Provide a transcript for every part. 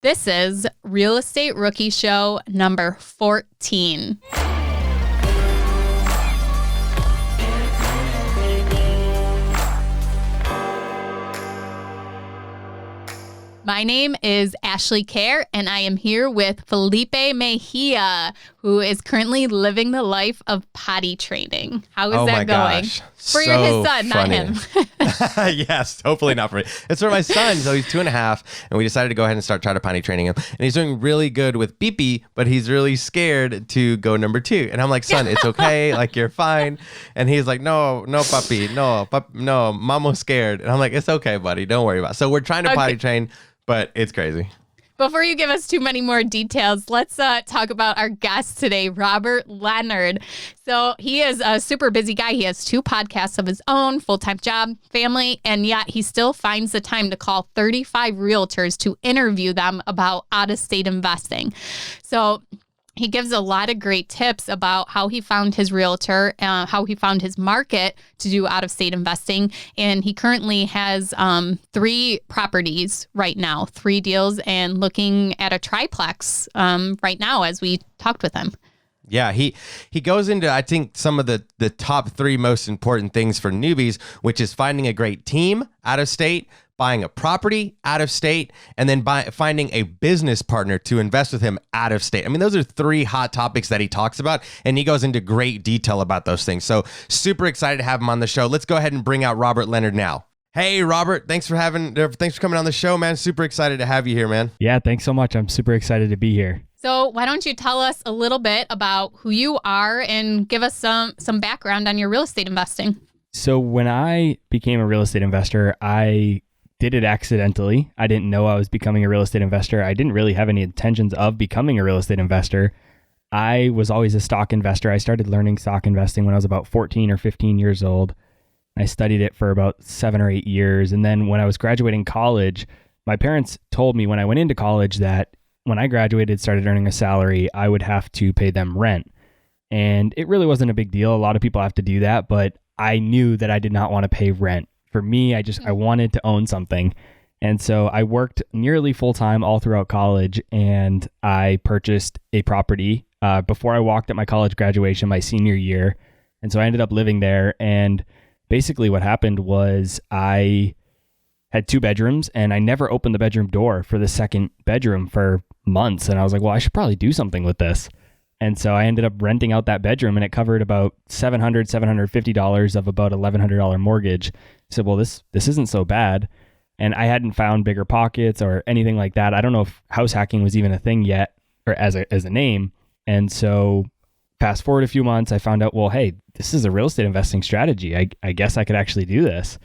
This is Real Estate Rookie Show number 14. My name is Ashley Kerr, and I am here with Felipe Mejia, who is currently living the life of potty training. How is that going? Gosh. For so his son, funny. not him. Yes, hopefully not for me. It's for my son. So he's 2.5, and we decided to go ahead and start trying to potty training him. And he's doing really good with beepy, but he's really scared to go number 2. And I'm like, son, it's okay. Like, you're fine. And he's like, no, puppy, no, mama's scared. And I'm like, it's okay, buddy. Don't worry about it. So we're trying to potty train, but it's crazy. Before you give us too many more details, let's talk about our guest today, Robert Leonard. So he is a super busy guy. He has 2 podcasts of his own, full-time job, family, and yet he still finds the time to call 35 realtors to interview them about out-of-state investing. So he gives a lot of great tips about how he found his realtor, how he found his market to do out-of-state investing. And he currently has 3 properties right now, 3 deals, and looking at a triplex right now as we talked with him. Yeah, he goes into, I think, some of the top 3 most important things for newbies, which is finding a great team out of state, buying a property out of state, and then finding a business partner to invest with him out of state. I mean, those are 3 hot topics that he talks about, and he goes into great detail about those things. So super excited to have him on the show. Let's go ahead and bring out Robert Leonard now. Hey, Robert, thanks for coming on the show, man. Super excited to have you here, man. Yeah, thanks so much. I'm super excited to be here. So why don't you tell us a little bit about who you are and give us some background on your real estate investing? So when I became a real estate investor, I did it accidentally. I didn't know I was becoming a real estate investor. I didn't really have any intentions of becoming a real estate investor. I was always a stock investor. I started learning stock investing when I was about 14 or 15 years old. I studied it for about 7 or 8 years. And then when I was graduating college, my parents told me when I went into college that when I graduated, started earning a salary, I would have to pay them rent. And it really wasn't a big deal. A lot of people have to do that, but I knew that I did not want to pay rent. For me, I wanted to own something. And so I worked nearly full-time all throughout college, and I purchased a property before I walked at my college graduation, my senior year. And so I ended up living there. And basically what happened was I had 2 bedrooms, and I never opened the bedroom door for the second bedroom for months. And I was like, well, I should probably do something with this. And so I ended up renting out that bedroom, and it covered about $750 of about $1,100 mortgage. I said, well, this isn't so bad. And I hadn't found BiggerPockets or anything like that. I don't know if house hacking was even a thing yet, or as a name. And so fast forward a few months, I found out, well, hey, this is a real estate investing strategy. I guess I could actually do this.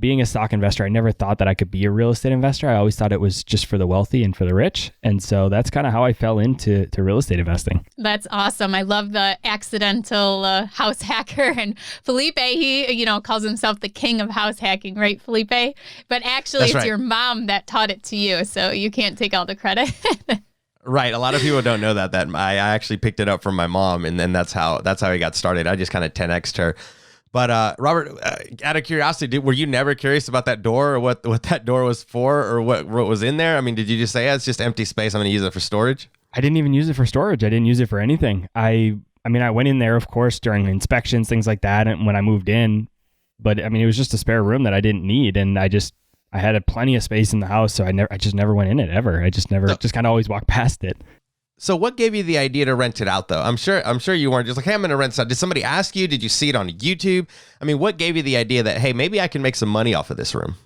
Being a stock investor, I never thought that I could be a real estate investor. I always thought it was just for the wealthy and for the rich. And so that's kind of how I fell into real estate investing. That's awesome. I love the accidental house hacker. And Felipe, he calls himself the king of house hacking, right, Felipe? But actually, That's it's right. your mom that taught it to you, so you can't take all the credit. Right. A lot of people don't know that I actually picked it up from my mom, and then that's how he got started. I just kind of 10x'd her. But Robert, out of curiosity, were you never curious about that door, or what that door was for, or what was in there? I mean, did you just say, it's just empty space, I'm going to use it for storage? I didn't even use it for storage. I didn't use it for anything. I went in there, of course, during inspections, things like that, and when I moved in. But I mean, it was just a spare room that I didn't need, and I had plenty of space in the house, so I just never went in it ever. I just never, just kind of always walked past it. So what gave you the idea to rent it out, though? I'm sure you weren't just like, hey, I'm going to rent this out. Did somebody ask you? Did you see it on YouTube? I mean, what gave you the idea that, hey, maybe I can make some money off of this room?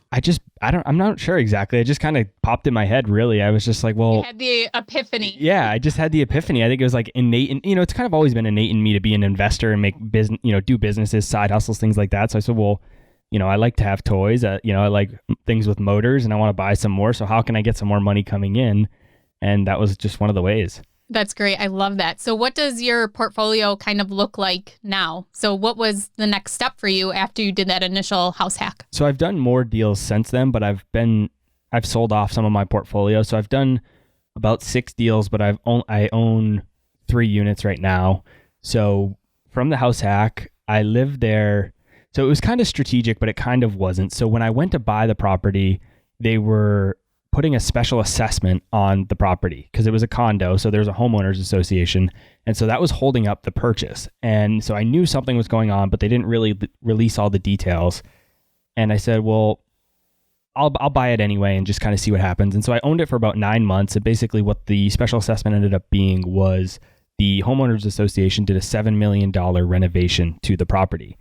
I'm not sure exactly. It just kind of popped in my head, really. I was just like, well, you had the epiphany. Yeah, I just had the epiphany. I think it was like innate, and it's kind of always been innate in me to be an investor and make business, do businesses, side hustles, things like that. So I said, well, I like to have toys. I like things with motors, and I want to buy some more. So how can I get some more money coming in? And that was just one of the ways. That's great. I love that. So what does your portfolio kind of look like now? So what was the next step for you after you did that initial house hack? So I've done more deals since then, but I've sold off some of my portfolio. So I've done about 6 deals, but I own 3 units right now. So from the house hack, I lived there. So it was kind of strategic, but it kind of wasn't. So when I went to buy the property, they were putting a special assessment on the property because it was a condo. So there's a homeowners association. And so that was holding up the purchase. And so I knew something was going on, but they didn't really release all the details. And I said, well, I'll buy it anyway and just kind of see what happens. And so I owned it for about 9 months. And basically what the special assessment ended up being was the homeowners association did a $7 million renovation to the property.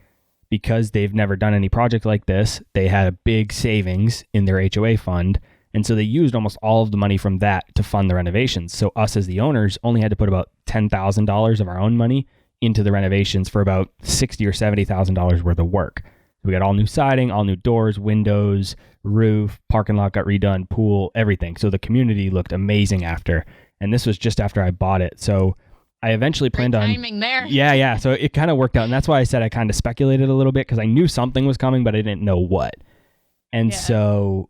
Because they've never done any project like this, they had a big savings in their HOA fund. And so they used almost all of the money from that to fund the renovations. So us as the owners only had to put about $10,000 of our own money into the renovations for about $60,000 or $70,000 worth of work. We got all new siding, all new doors, windows, roof, parking lot got redone, pool, everything. So the community looked amazing after. And this was just after I bought it. So I eventually planned on timing there. Yeah. So it kind of worked out. And that's why I said I kind of speculated a little bit because I knew something was coming, but I didn't know what. And so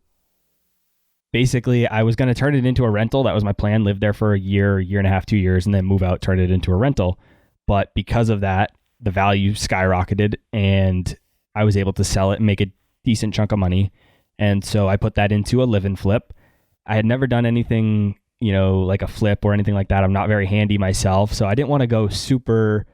basically I was going to turn it into a rental. That was my plan. Live there for a year and a half, 2 years, and then move out, turn it into a rental. But because of that, the value skyrocketed and I was able to sell it and make a decent chunk of money. And so I put that into a live and flip. I had never done anything, like a flip or anything like that. I'm not very handy myself. So I didn't want to go super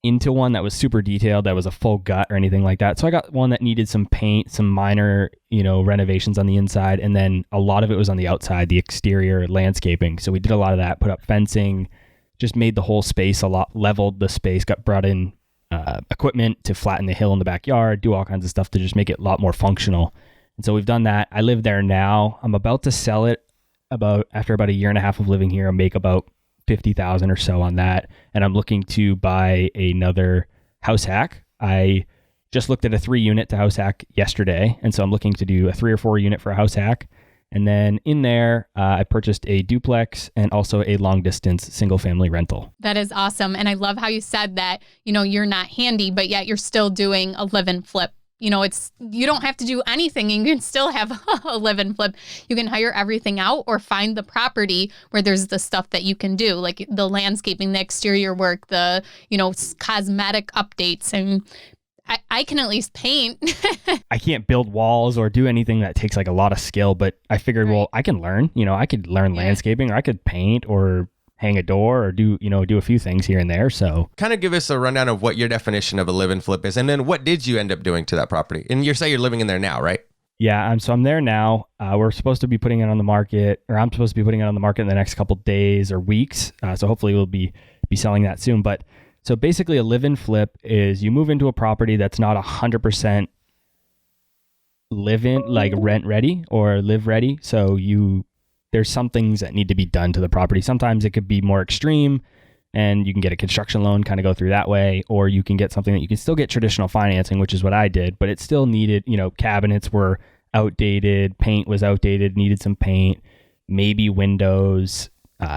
into one that was super detailed, that was a full gut or anything like that. So I got one that needed some paint, some minor, renovations on the inside. And then a lot of it was on the outside, the exterior landscaping. So we did a lot of that, put up fencing, just made the whole space a lot, leveled the space, got brought in equipment to flatten the hill in the backyard, do all kinds of stuff to just make it a lot more functional. And so we've done that. I live there now. I'm about to sell it after about a year and a half of living here. I'll make about $50,000 or so on that. And I'm looking to buy another house hack. I just looked at a 3-unit to house hack yesterday. And so I'm looking to do a 3 or 4 unit for a house hack. And then in there, I purchased a duplex and also a long distance single family rental. That is awesome. And I love how you said that, you're not handy, but yet you're still doing a live and flip. You don't have to do anything. You can still have a live and flip. You can hire everything out or find the property where there's the stuff that you can do, like the landscaping, the exterior work, the, cosmetic updates. And I can at least paint. I can't build walls or do anything that takes like a lot of skill, but I figured, well, I can learn, I could learn landscaping, or I could paint or hang a door or do a few things here and there. So kind of give us a rundown of what your definition of a live and flip is. And then what did you end up doing to that property? And you say you're living in there now, right? Yeah. So I'm there now. We're supposed to be putting it on the market, or I'm supposed to be putting it on the market in the next couple days or weeks. So hopefully we'll be selling that soon. But so basically a live and flip is you move into a property that's not 100% live in, like rent ready or live ready. So there's some things that need to be done to the property. Sometimes it could be more extreme and you can get a construction loan, kind of go through that way, or you can get something that you can still get traditional financing, which is what I did, but it still needed, cabinets were outdated, paint was outdated, needed some paint, maybe windows,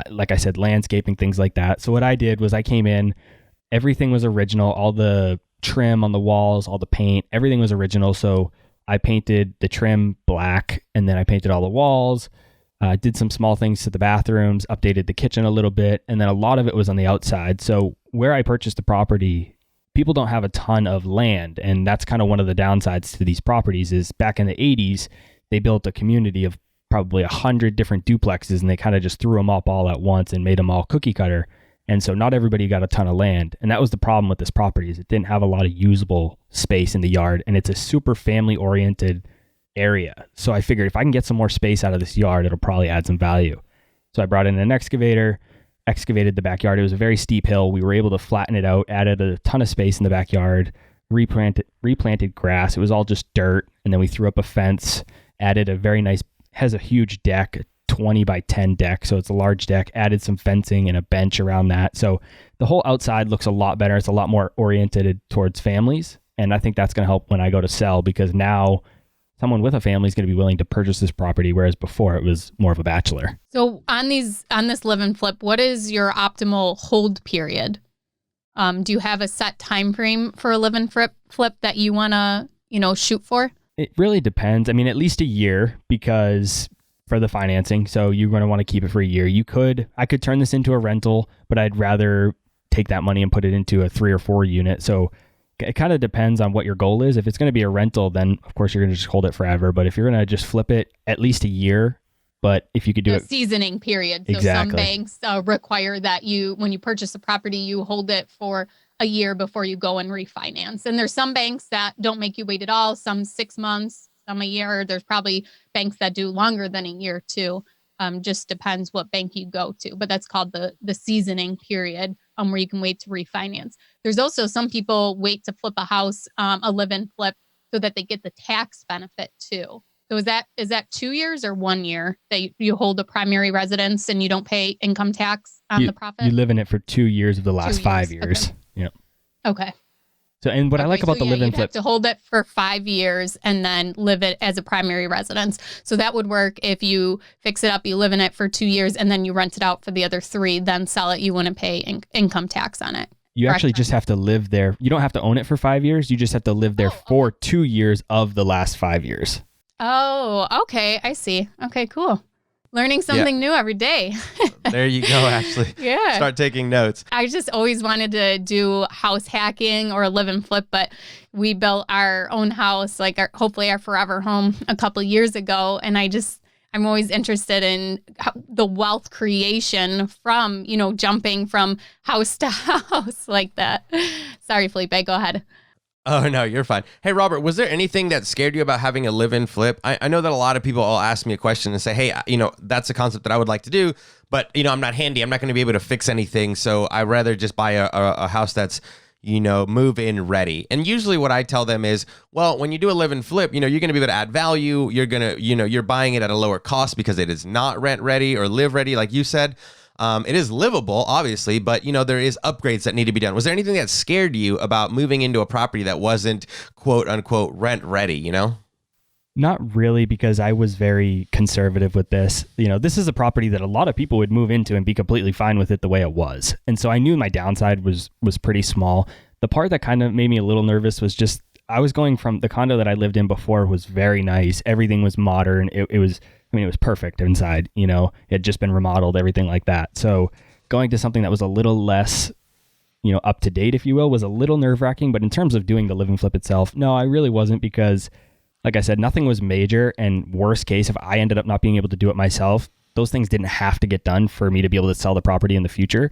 like I said, landscaping, things like that. So what I did was I came in, everything was original, all the trim on the walls, all the paint, everything was original. So I painted the trim black and then I painted all the walls, did some small things to the bathrooms, updated the kitchen a little bit, and then a lot of it was on the outside. So where I purchased the property, people don't have a ton of land, and that's kind of one of the downsides to these properties is back in the 80s, they built a community of probably 100 different duplexes, and they kind of just threw them up all at once and made them all cookie cutter. And so not everybody got a ton of land. And that was the problem with this property is it didn't have a lot of usable space in the yard, and it's a super family-oriented area. So I figured if I can get some more space out of this yard, it'll probably add some value. So I brought in an excavator, excavated the backyard. It was a very steep hill. We were able to flatten it out, added a ton of space in the backyard, replanted grass. It was all just dirt. And then we threw up a fence, added has a huge deck, 20 by 10 deck. So it's a large deck, added some fencing and a bench around that. So the whole outside looks a lot better. It's a lot more oriented towards families. And I think that's going to help when I go to sell, because now someone with a family is going to be willing to purchase this property, whereas before it was more of a bachelor. So on this live and flip, what is your optimal hold period? Do you have a set time frame for a live and flip that you want to, shoot for? It really depends. I mean, at least a year, because for the financing. So you're going to want to keep it for a year. I could turn this into a rental, but I'd rather take that money and put it into a 3 or 4 unit. So it kind of depends on what your goal is. If it's going to be a rental, then of course you're going to just hold it forever. But if you're going to just flip it at least a year, But if you could do The it, seasoning period. So Exactly. some banks require that when you purchase a property, you hold it for a year before you go and refinance. And there's some banks that don't make you wait at all, some 6 months, some a year. There's probably banks that do longer than a year too. Just depends what bank you go to, but that's called the seasoning period, where you can wait to refinance. There's also some people wait to flip a house, a live-in flip, so that they get the tax benefit too. So is that 2 years or 1 year that you hold a primary residence and you don't pay income tax on the profit? You live in it for 2 years of the last 2 5 years. years. Okay. Yep. Okay. So, and what I like about the live-in you'd flip, have to hold it for 5 years and then live it as a primary residence. So that would work if you fix it up, you live in it for 2 years, and then you rent it out for the other 3, then sell it. You wouldn't pay income tax on it. you actually just have to live there. You don't have to own it for 5 years. You just have to live there for 2 years of the last 5 years. Oh, okay. I see. Okay, cool. Learning something new every day. There you go, Ashley. Yeah. Start taking notes. I just always wanted to do house hacking or a live and flip, but we built our own house, like hopefully our forever home, a couple years ago. And I'm always interested in the wealth creation from, jumping from house to house like that. Sorry, Felipe, go ahead. Oh, no, you're fine. Hey, Robert, was there anything that scared you about having a live-in flip? I know that a lot of people all ask me a question and say, hey, that's a concept that I would like to do, but, I'm not handy. I'm not going to be able to fix anything. So I'd rather just buy a house that's, move-in ready. And usually what I tell them is, well, when you do a live-in flip, you're going to be able to add value. You're going to, you're buying it at a lower cost because it is not rent ready or live ready, like you said. It is livable, obviously, but there is upgrades that need to be done. Was there anything that scared you about moving into a property that wasn't quote unquote rent ready, Not really, because I was very conservative with this. This is a property that a lot of people would move into and be completely fine with it the way it was. And so I knew my downside was pretty small. The part that kind of made me a little nervous was just, I was going from the condo that I lived in before was very nice. Everything was modern. It was perfect inside, it had just been remodeled, everything like that. So going to something that was a little less, up to date, if you will, was a little nerve wracking. But in terms of doing the live and flip itself, no, I really wasn't, because like I said, nothing was major. And worst case, if I ended up not being able to do it myself, those things didn't have to get done for me to be able to sell the property in the future.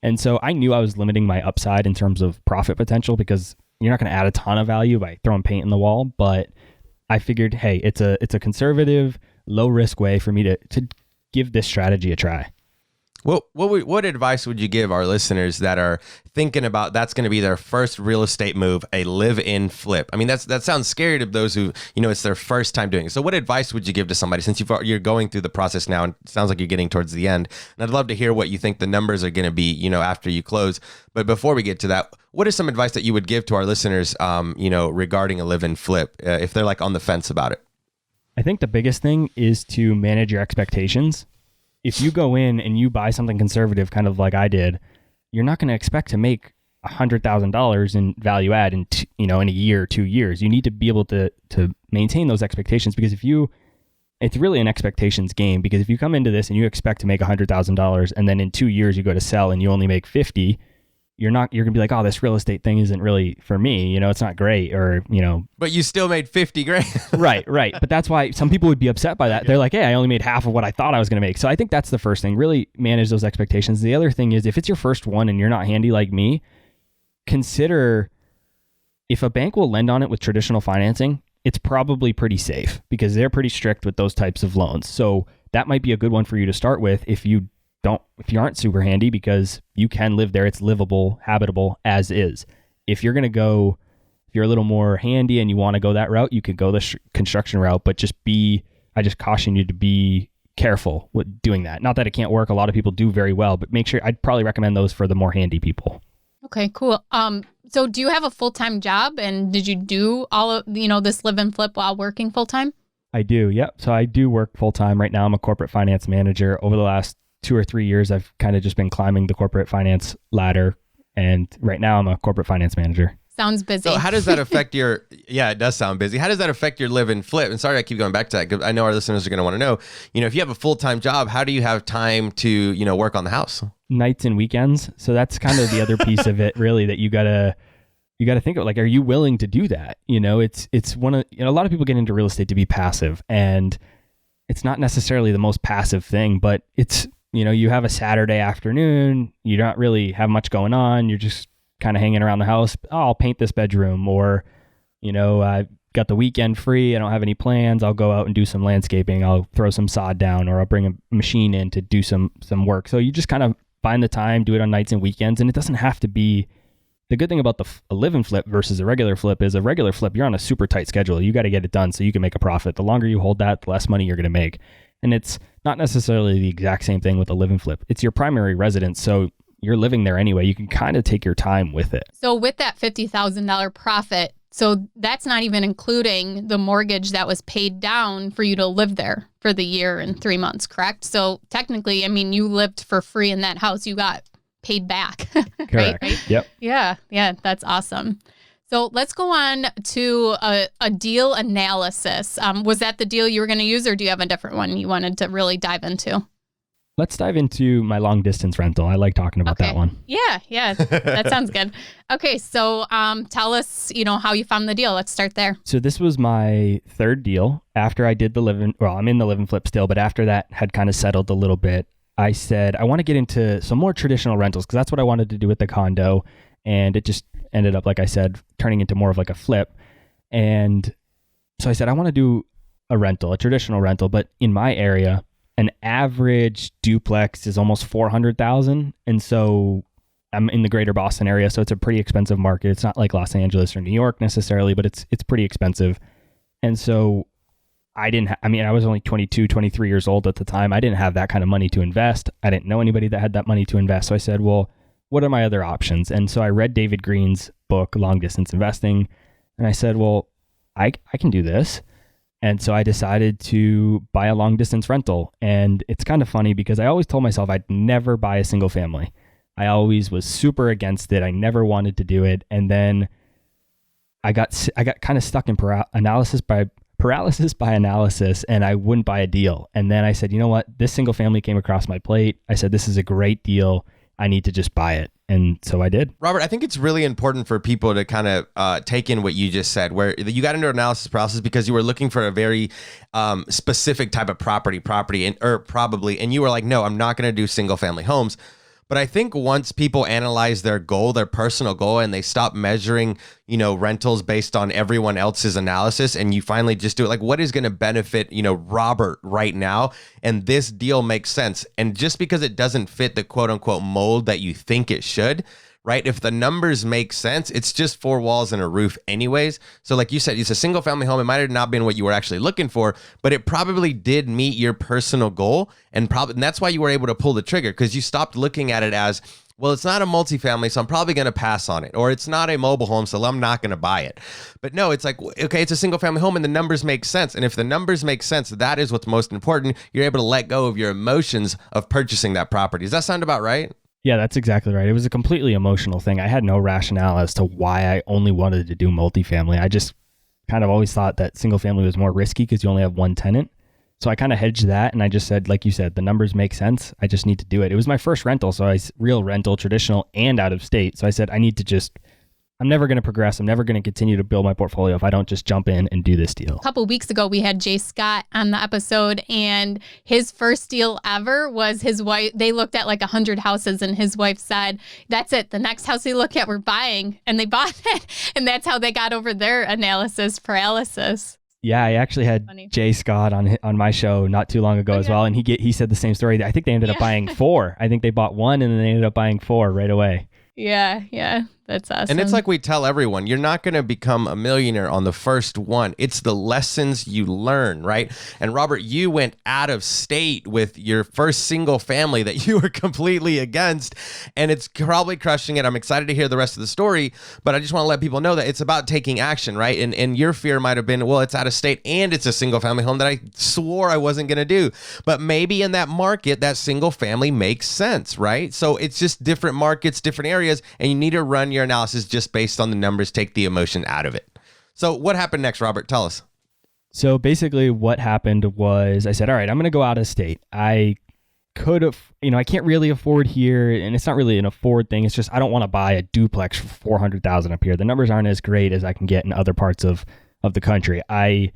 And so I knew I was limiting my upside in terms of profit potential, because you're not going to add a ton of value by throwing paint in the wall. But I figured, hey, it's a conservative, low risk way for me to give this strategy a try. What advice would you give our listeners that are thinking about that's going to be their first real estate move, a live-in flip? I mean, that sounds scary to those who, it's their first time doing it. So what advice would you give to somebody, since you're going through the process now and it sounds like you're getting towards the end? And I'd love to hear what you think the numbers are going to be, after you close. But before we get to that, what is some advice that you would give to our listeners, regarding a live-in flip, if they're like on the fence about it? I think the biggest thing is to manage your expectations. If you go in and you buy something conservative, kind of like I did, you're not going to expect to make $100,000 in value add in in a year or 2 years. You need to be able to maintain those expectations, because it's really an expectations game. Because if you come into this and you expect to make $100,000 and then in 2 years you go to sell and you only make 50, you're going to be like, oh, this real estate thing isn't really for me. It's not great, or, But you still made 50 grand. Right. But that's why some people would be upset by that. They're like, hey, I only made half of what I thought I was going to make. So I think that's the first thing. Really manage those expectations. The other thing is, if it's your first one and you're not handy like me, consider if a bank will lend on it with traditional financing, it's probably pretty safe, because they're pretty strict with those types of loans. So that might be a good one for you to start with if you aren't super handy, because you can live there. It's livable, habitable as is. If you're a little more handy and you want to go that route, you could go the construction route, but I just caution you to be careful with doing that. Not that it can't work. A lot of people do very well, but make sure, I'd probably recommend those for the more handy people. Okay, cool. So do you have a full-time job, and did you do all of, this live and flip while working full-time? I do. Yep. So I do work full-time right now. I'm a corporate finance manager. Over the last 2 or 3 years, I've kind of just been climbing the corporate finance ladder. And right now I'm a corporate finance manager. Sounds busy. So how does that affect it does sound busy. How does that affect your live and flip? And sorry, I keep going back to that, because I know our listeners are going to want to know, if you have a full-time job, how do you have time to, work on the house? Nights and weekends. So that's kind of the other piece of it, really, that you gotta think of, like, are you willing to do that? It's one of, a lot of people get into real estate to be passive, and it's not necessarily the most passive thing, but it's, you have a Saturday afternoon, you don't really have much going on. You're just kind of hanging around the house. Oh, I'll paint this bedroom, or, I've got the weekend free. I don't have any plans. I'll go out and do some landscaping. I'll throw some sod down, or I'll bring a machine in to do some work. So you just kind of find the time, do it on nights and weekends. And it doesn't have to be. The good thing about a live and flip versus a regular flip is a regular flip, you're on a super tight schedule. You got to get it done so you can make a profit. The longer you hold that, the less money you're going to make. And it's not necessarily the exact same thing with a live and flip. It's your primary residence, so you're living there anyway. You can kind of take your time with it. So with that $50,000 profit, so that's not even including the mortgage that was paid down for you to live there for the year and 3 months, correct? So technically, I mean, you lived for free in that house. You got paid back. Correct. Right? Yep. Yeah, that's awesome. So let's go on to a deal analysis. Was that the deal you were going to use, or do you have a different one you wanted to really dive into? Let's dive into my long distance rental. I like talking about that one. Yeah. That sounds good. Okay. So tell us, how you found the deal. Let's start there. So this was my third deal after I did I'm in the live and flip still, but after that had kind of settled a little bit, I said, I want to get into some more traditional rentals because that's what I wanted to do with the condo. And it just ended up, like I said, turning into more of like a flip. And so I said, I want to do a traditional rental, but in my area, an average duplex is almost $400,000. And so I'm in the greater Boston area. So it's a pretty expensive market. It's not like Los Angeles or New York necessarily, but it's pretty expensive. And so I was only 22, 23 years old at the time. I didn't have that kind of money to invest. I didn't know anybody that had that money to invest. So I said, well, what are my other options? And so I read David Green's book, Long Distance Investing. And I said, well, I can do this. And so I decided to buy a long distance rental. And it's kind of funny because I always told myself I'd never buy a single family. I always was super against it. I never wanted to do it. And then I got kind of stuck in paralysis by analysis, and I wouldn't buy a deal. And then I said, you know what? This single family came across my plate. I said, this is a great deal. I need to just buy it. And so I did. Robert, I think it's really important for people to kind of take in what you just said, where you got into an analysis process because you were looking for a very specific type of property, and you were like, no, I'm not going to do single family homes. But I think once people analyze their goal, their personal goal, and they stop measuring, rentals based on everyone else's analysis, and you finally just do it, like, what is going to benefit, Robert right now? And this deal makes sense. And just because it doesn't fit the quote unquote mold that you think it should, right? If the numbers make sense, it's just 4 walls and a roof anyways. So like you said, it's a single family home. It might have not been what you were actually looking for, but it probably did meet your personal goal. And that's why you were able to pull the trigger, because you stopped looking at it as, well, it's not a multifamily, so I'm probably going to pass on it. Or it's not a mobile home, so I'm not going to buy it. But no, it's like, okay, it's a single family home and the numbers make sense. And if the numbers make sense, that is what's most important. You're able to let go of your emotions of purchasing that property. Does that sound about right? Yeah, that's exactly right. It was a completely emotional thing. I had no rationale as to why I only wanted to do multifamily. I just kind of always thought that single family was more risky because you only have one tenant. So I kind of hedged that, and I just said, like you said, the numbers make sense. I just need to do it. It was my first rental, so real rental, traditional, and out of state. So I said, I'm never going to progress. I'm never going to continue to build my portfolio if I don't just jump in and do this deal. A couple weeks ago, we had Jay Scott on the episode, and his first deal ever was his wife. They looked at like 100 houses, and his wife said, that's it. The next house we look at, we're buying. And they bought it. And that's how they got over their analysis paralysis. Yeah, I actually had Jay Scott on my show not too long ago as well. And he said the same story. I think they ended up buying 4. I think they bought 1 and then they ended up buying 4 right away. Yeah. That's awesome. And it's like we tell everyone, you're not going to become a millionaire on the first one. It's the lessons you learn, right? And Robert, you went out of state with your first single family that you were completely against, and it's probably crushing it. I'm excited to hear the rest of the story, but I just want to let people know that it's about taking action, right? And your fear might have been, well, it's out of state and it's a single family home that I swore I wasn't going to do. But maybe in that market, that single family makes sense, right? So it's just different markets, different areas, and you need to run your analysis just based on the numbers, take the emotion out of it. So what happened next, Robert? Tell us. So basically what happened was I said, all right, I'm going to go out of state. I could have, I can't really afford here, and it's not really an afford thing. It's just, I don't want to buy a duplex for $400,000 up here. The numbers aren't as great as I can get in other parts of the country. I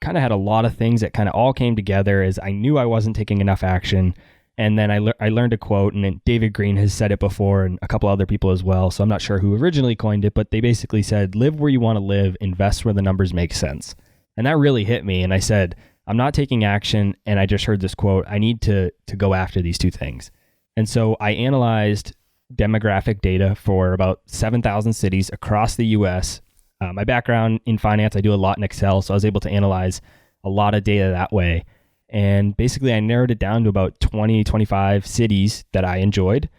kind of had a lot of things that kind of all came together as I knew I wasn't taking enough action. And then I learned a quote, and then David Green has said it before and a couple other people as well. So I'm not sure who originally coined it, but they basically said, live where you want to live, invest where the numbers make sense. And that really hit me. And I said, I'm not taking action. And I just heard this quote, I need to go after these two things. And so I analyzed demographic data for about 7,000 cities across the US. My background in finance, I do a lot in Excel. So I was able to analyze a lot of data that way. And basically I narrowed it down to about 20, 25 cities that I enjoyed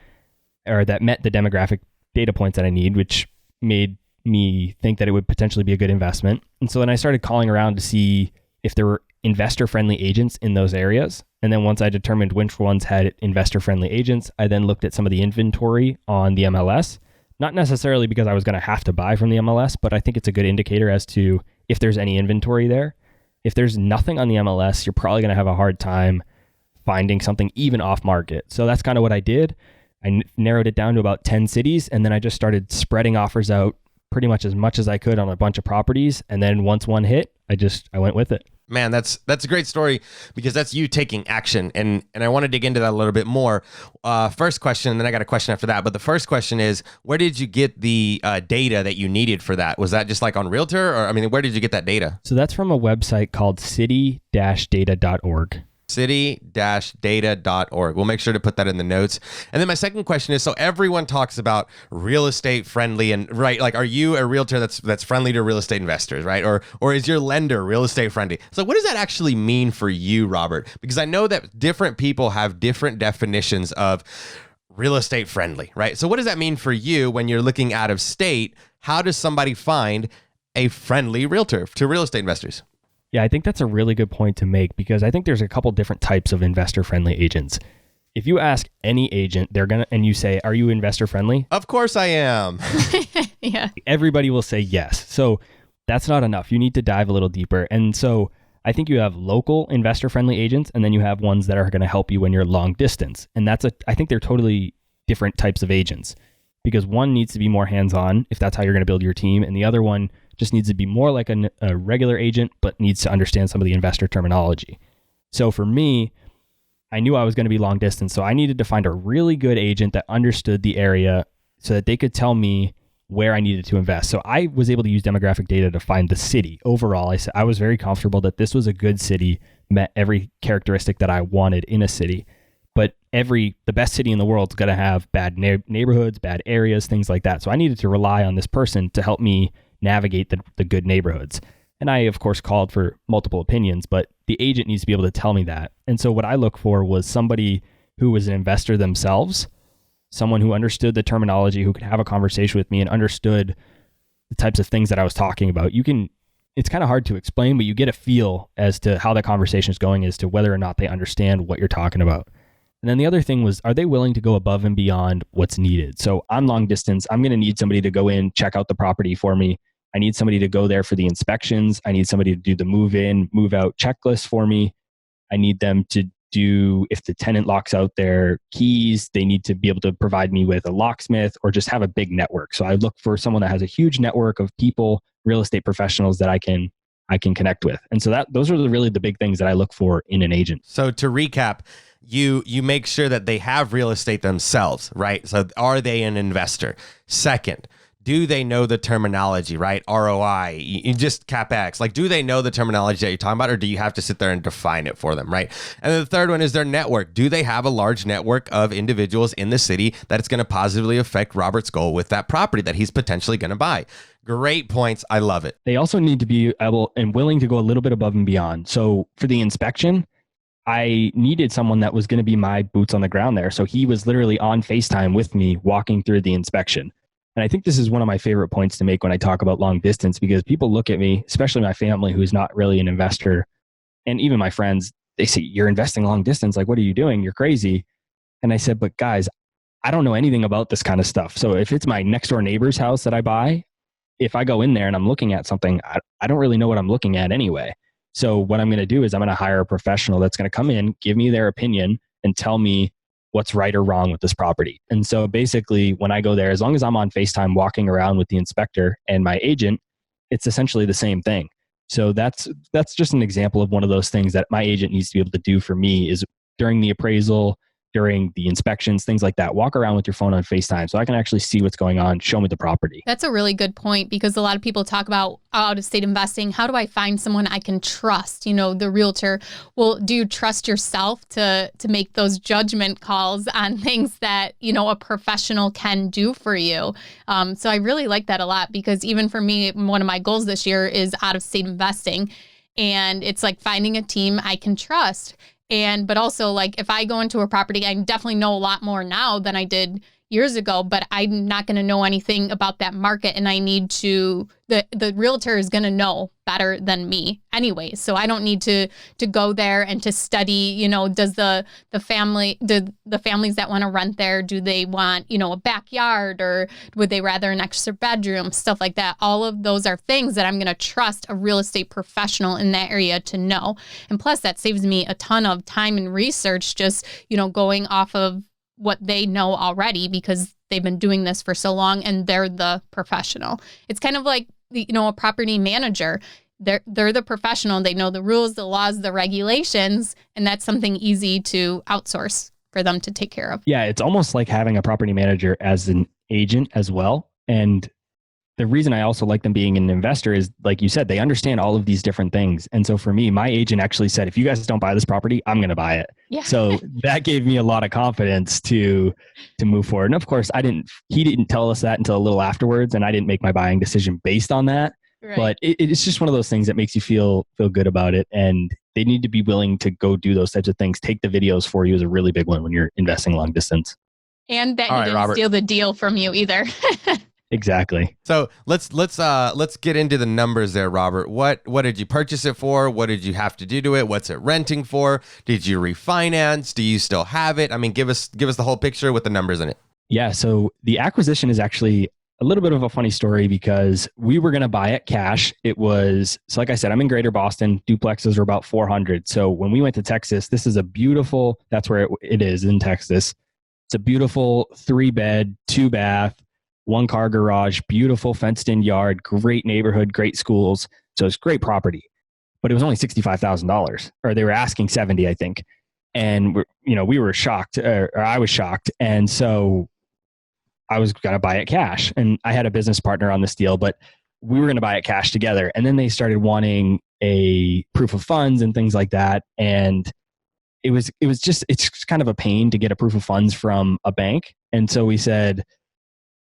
or that met the demographic data points that I need, which made me think that it would potentially be a good investment. And so then I started calling around to see if there were investor-friendly agents in those areas. And then once I determined which ones had investor-friendly agents, I then looked at some of the inventory on the MLS, not necessarily because I was going to have to buy from the MLS, but I think it's a good indicator as to if there's any inventory there. If there's nothing on the MLS, you're probably going to have a hard time finding something even off market. So that's kind of what I did. I narrowed it down to about 10 cities, and then I just started spreading offers out pretty much as I could on a bunch of properties. And then once one hit, I went with it. Man, that's a great story because that's you taking action. And I want to dig into that a little bit more. First question, and then I got a question after that. But the first question is, where did you get the data that you needed for that? Was that just like on Realtor? Or, I mean, where did you get that data? So that's from a website called city-data.org. city-data.org. We'll make sure to put that in the notes. And then my second question is, so everyone talks about real estate friendly and right, like, are you a realtor that's friendly to real estate investors, right? Or is your lender real estate friendly? So what does that actually mean for you, Robert? Because I know that different people have different definitions of real estate friendly, right? So what does that mean for you when you're looking out of state? How does somebody find a friendly realtor to real estate investors? Yeah, I think that's a really good point to make because I think there's a couple different types of investor-friendly agents. If you ask any agent, and you say, "Are you investor-friendly?" Of course I am. Yeah. Everybody will say yes. So that's not enough. You need to dive a little deeper. And so I think you have local investor-friendly agents, and then you have ones that are going to help you when you're long distance. And I think they're totally different types of agents because one needs to be more hands-on if that's how you're going to build your team, and the other one just needs to be more like a regular agent, but needs to understand some of the investor terminology. So for me, I knew I was going to be long distance, so I needed to find a really good agent that understood the area so that they could tell me where I needed to invest. So I was able to use demographic data to find the city. Overall, I was very comfortable that this was a good city, met every characteristic that I wanted in a city. But the best city in the world is going to have bad neighborhoods, bad areas, things like that. So I needed to rely on this person to help me navigate the good neighborhoods. And I, of course, called for multiple opinions, but the agent needs to be able to tell me that. And so what I look for was somebody who was an investor themselves, someone who understood the terminology, who could have a conversation with me and understood the types of things that I was talking about. It's kind of hard to explain, but you get a feel as to how that conversation is going as to whether or not they understand what you're talking about. And then the other thing was, are they willing to go above and beyond what's needed? So on long distance, I'm going to need somebody to go in, check out the property for me. I need somebody to go there for the inspections. I need somebody to do the move in, move out checklist for me. I need them to do, if the tenant locks out their keys, they need to be able to provide me with a locksmith or just have a big network. So I look for someone that has a huge network of people, real estate professionals that I can connect with. And so those are really the big things that I look for in an agent. So to recap, you make sure that they have real estate themselves, right? So are they an investor? Second, do they know the terminology, right? ROI, just CapEx. Like, do they know the terminology that you're talking about, or do you have to sit there and define it for them, right? And then the third one is their network. Do they have a large network of individuals in the city that it's going to positively affect Robert's goal with that property that he's potentially going to buy? Great points. I love it. They also need to be able and willing to go a little bit above and beyond. So for the inspection, I needed someone that was going to be my boots on the ground there. So he was literally on FaceTime with me walking through the inspection. And I think this is one of my favorite points to make when I talk about long distance, because people look at me, especially my family, who's not really an investor, and even my friends, they say, "You're investing long distance. Like, what are you doing? You're crazy." And I said, "But guys, I don't know anything about this kind of stuff. So if it's my next door neighbor's house that I buy, if I go in there and I'm looking at something, I don't really know what I'm looking at anyway. So what I'm going to do is I'm going to hire a professional that's going to come in, give me their opinion, and tell me what's right or wrong with this property." And so basically when I go there, as long as I'm on FaceTime walking around with the inspector and my agent, it's essentially the same thing. So that's just an example of one of those things that my agent needs to be able to do for me is during the appraisal, during the inspections, things like that. Walk around with your phone on FaceTime so I can actually see what's going on. Show me the property. That's a really good point because a lot of people talk about out of state investing. How do I find someone I can trust? You know, the realtor. Well, do you trust yourself to make those judgment calls on things that, you know, a professional can do for you? So I really like that a lot because even for me, one of my goals this year is out of state investing. And it's like finding a team I can trust. But also like if I go into a property, I definitely know a lot more now than I did years ago, but I'm not going to know anything about that market. And I need to, the realtor is going to know better than me anyway. So I don't need to go there and to study, you know, does the families that want to rent there, do they want, you know, a backyard or would they rather an extra bedroom, stuff like that. All of those are things that I'm going to trust a real estate professional in that area to know. And plus that saves me a ton of time and research, just, you know, going off of what they know already because they've been doing this for so long and they're the professional. It's kind of like, you know, a property manager. They're the professional. They know the rules, the laws, the regulations, and that's something easy to outsource for them to take care of. Yeah, it's almost like having a property manager as an agent as well. And the reason I also like them being an investor is, like you said, they understand all of these different things. And so for me, my agent actually said, if you guys don't buy this property, I'm going to buy it. Yeah. So that gave me a lot of confidence to move forward. And of course, he didn't tell us that until a little afterwards. And I didn't make my buying decision based on that. Right. But it's just one of those things that makes you feel good about it. And they need to be willing to go do those types of things. Take the videos for you is a really big one when you're investing long distance. And that he didn't steal the deal from you either. Exactly. So let's get into the numbers there, Robert. What did you purchase it for? What did you have to do to it? What's it renting for? Did you refinance? Do you still have it? I mean, give us the whole picture with the numbers in it. Yeah. So the acquisition is actually a little bit of a funny story because we were going to buy it cash. It was, so like I said, I'm in Greater Boston. Duplexes are about 400. So when we went to Texas, this is a beautiful, that's where it is in Texas. It's a beautiful 3-bed, 2-bath, 1-car garage, beautiful fenced in yard, great neighborhood, great schools. So it's great property, but it was only $65,000 or they were asking 70, I think. And we were shocked or I was shocked. And so I was going to buy it cash and I had a business partner on this deal, but we were going to buy it cash together. And then they started wanting a proof of funds and things like that. And it's kind of a pain to get a proof of funds from a bank. And so we said,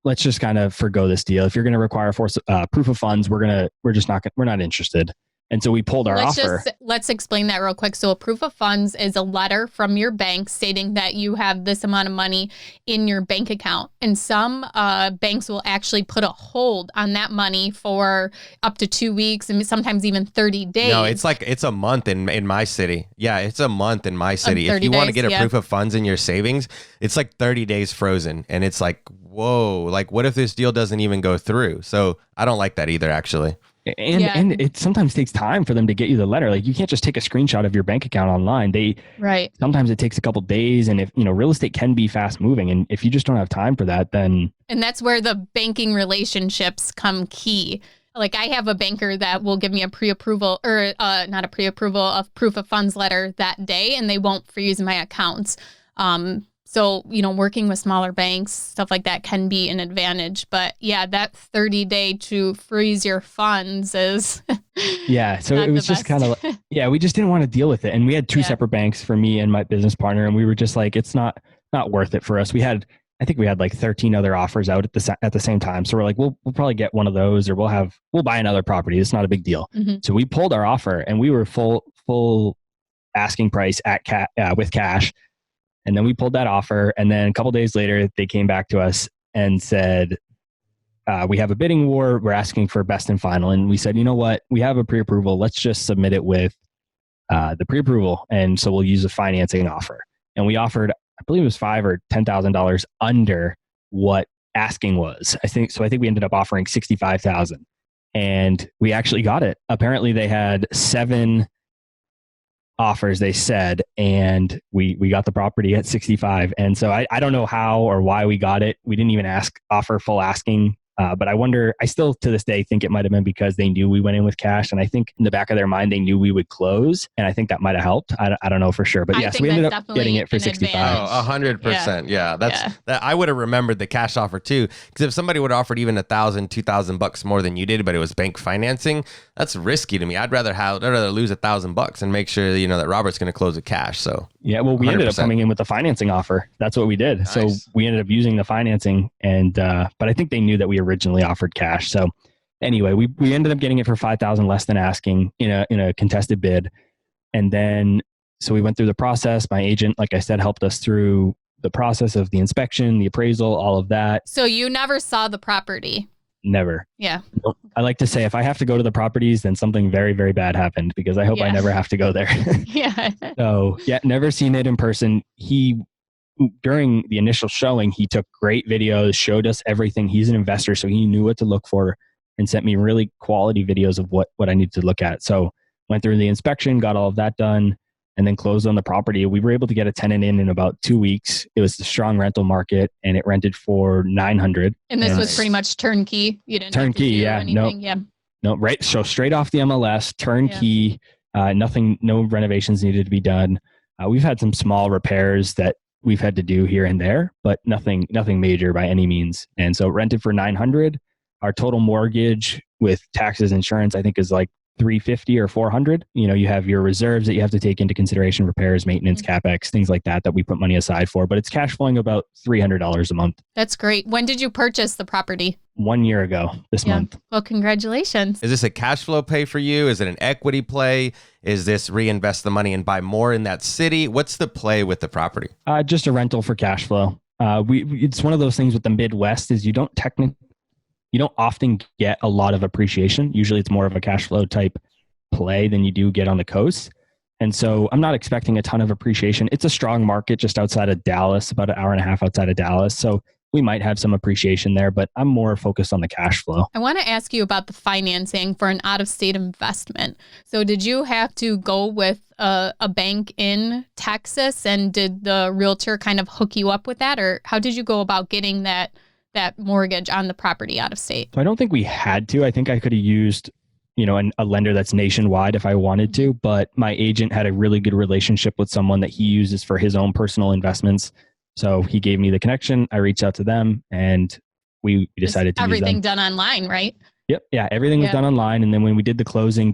let's just kind of forgo this deal. If you're going to require proof of funds, we're not interested. And so we pulled our offer. Let's explain that real quick. So a proof of funds is a letter from your bank stating that you have this amount of money in your bank account. And some banks will actually put a hold on that money for up to 2 weeks and sometimes even 30 days. No, it's a month in my city. Yeah, it's a month in my city. If you want to get a proof of funds in your savings, it's like 30 days frozen. And it's like, whoa, like what if this deal doesn't even go through? So I don't like that either, actually. And it sometimes takes time for them to get you the letter. Like you can't just take a screenshot of your bank account online. Sometimes it takes a couple days, and if real estate can be fast moving, and if you just don't have time for that, then that's where the banking relationships come key. Like I have a banker that will give me a pre-approval or not a pre-approval of proof of funds letter that day, and they won't freeze my accounts. So, working with smaller banks, stuff like that can be an advantage. But yeah, that 30-day to freeze your funds is yeah. So it was just kind of we just didn't want to deal with it. And we had two separate banks for me and my business partner. And we were just like, it's not worth it for us. I think we had like 13 other offers out at the same time. So we're like, we'll probably get one of those or we'll buy another property. It's not a big deal. Mm-hmm. So we pulled our offer and we were full asking price with cash. And then we pulled that offer. And then a couple of days later, they came back to us and said, we have a bidding war. We're asking for best and final. And we said, you know what? We have a pre-approval. Let's just submit it with the pre-approval. And so we'll use a financing offer. And we offered, I believe it was $5,000 or $10,000 under what asking was. I think we ended up offering $65,000. And we actually got it. Apparently they had 7 offers, they said, and we got the property at 65. And so I don't know how or why we got it. We didn't even offer full asking But I still to this day think it might have been because they knew we went in with cash. And I think in the back of their mind, they knew we would close. And I think that might have helped. I don't know for sure. But yes, we ended up getting it for 65. Oh, 100%. Yeah. That I would have remembered the cash offer too. Because if somebody would have offered even $1,000, $2,000 more than you did, but it was bank financing, that's risky to me. I'd rather lose $1,000 and make sure that Robert's going to close with cash. So yeah, well, we 100%. Ended up coming in with the financing offer. That's what we did. Nice. So we ended up using the financing, and but I think they knew that we originally offered cash. So anyway, we ended up getting it for $5,000 less than asking in a contested bid, and then so we went through the process. My agent, like I said, helped us through the process of the inspection, the appraisal, all of that. So you never saw the property? Never. Yeah. Nope. I like to say if I have to go to the properties, then something very, very bad happened, because I hope I never have to go there. Yeah. So yeah, never seen it in person. During the initial showing, he took great videos, showed us everything. He's an investor, so he knew what to look for and sent me really quality videos of what I needed to look at. So went through the inspection, got all of that done, and then closed on the property. We were able to get a tenant in about 2 weeks. It was the strong rental market, and it rented for $900. And this was pretty much turnkey. You didn't turnkey, have to do anything. No, right. So straight off the MLS, turnkey. No renovations needed to be done. We've had some small repairs that we've had to do here and there, but nothing major by any means. And so rented for $900. Our total mortgage with taxes, insurance, I think is like $350 or $400. You have your reserves that you have to take into consideration, repairs, maintenance, CapEx, things like that we put money aside for, but it's cash flowing about $300 a month. That's great. When did you purchase the property? 1 year ago this month. Well, congratulations. Is this a cash flow play for you? Is it an equity play? Is this reinvest the money and buy more in that city? What's the play with the property? Just a rental for cash flow. It's one of those things with the Midwest is you don't often get a lot of appreciation. Usually it's more of a cash flow type play than you do get on the coast. And so I'm not expecting a ton of appreciation. It's a strong market just outside of Dallas, about an hour and a half outside of Dallas. So we might have some appreciation there, but I'm more focused on the cash flow. I want to ask you about the financing for an out-of-state investment. So did you have to go with a bank in Texas, and did the realtor kind of hook you up with that? Or how did you go about getting that mortgage on the property out of state? So I don't think we had to. I think I could have used, a lender that's nationwide if I wanted to, but my agent had a really good relationship with someone that he uses for his own personal investments. So he gave me the connection. I reached out to them, and we decided to use them. Everything done online, right? Yep. Yeah. Everything was done online. And then when we did the closing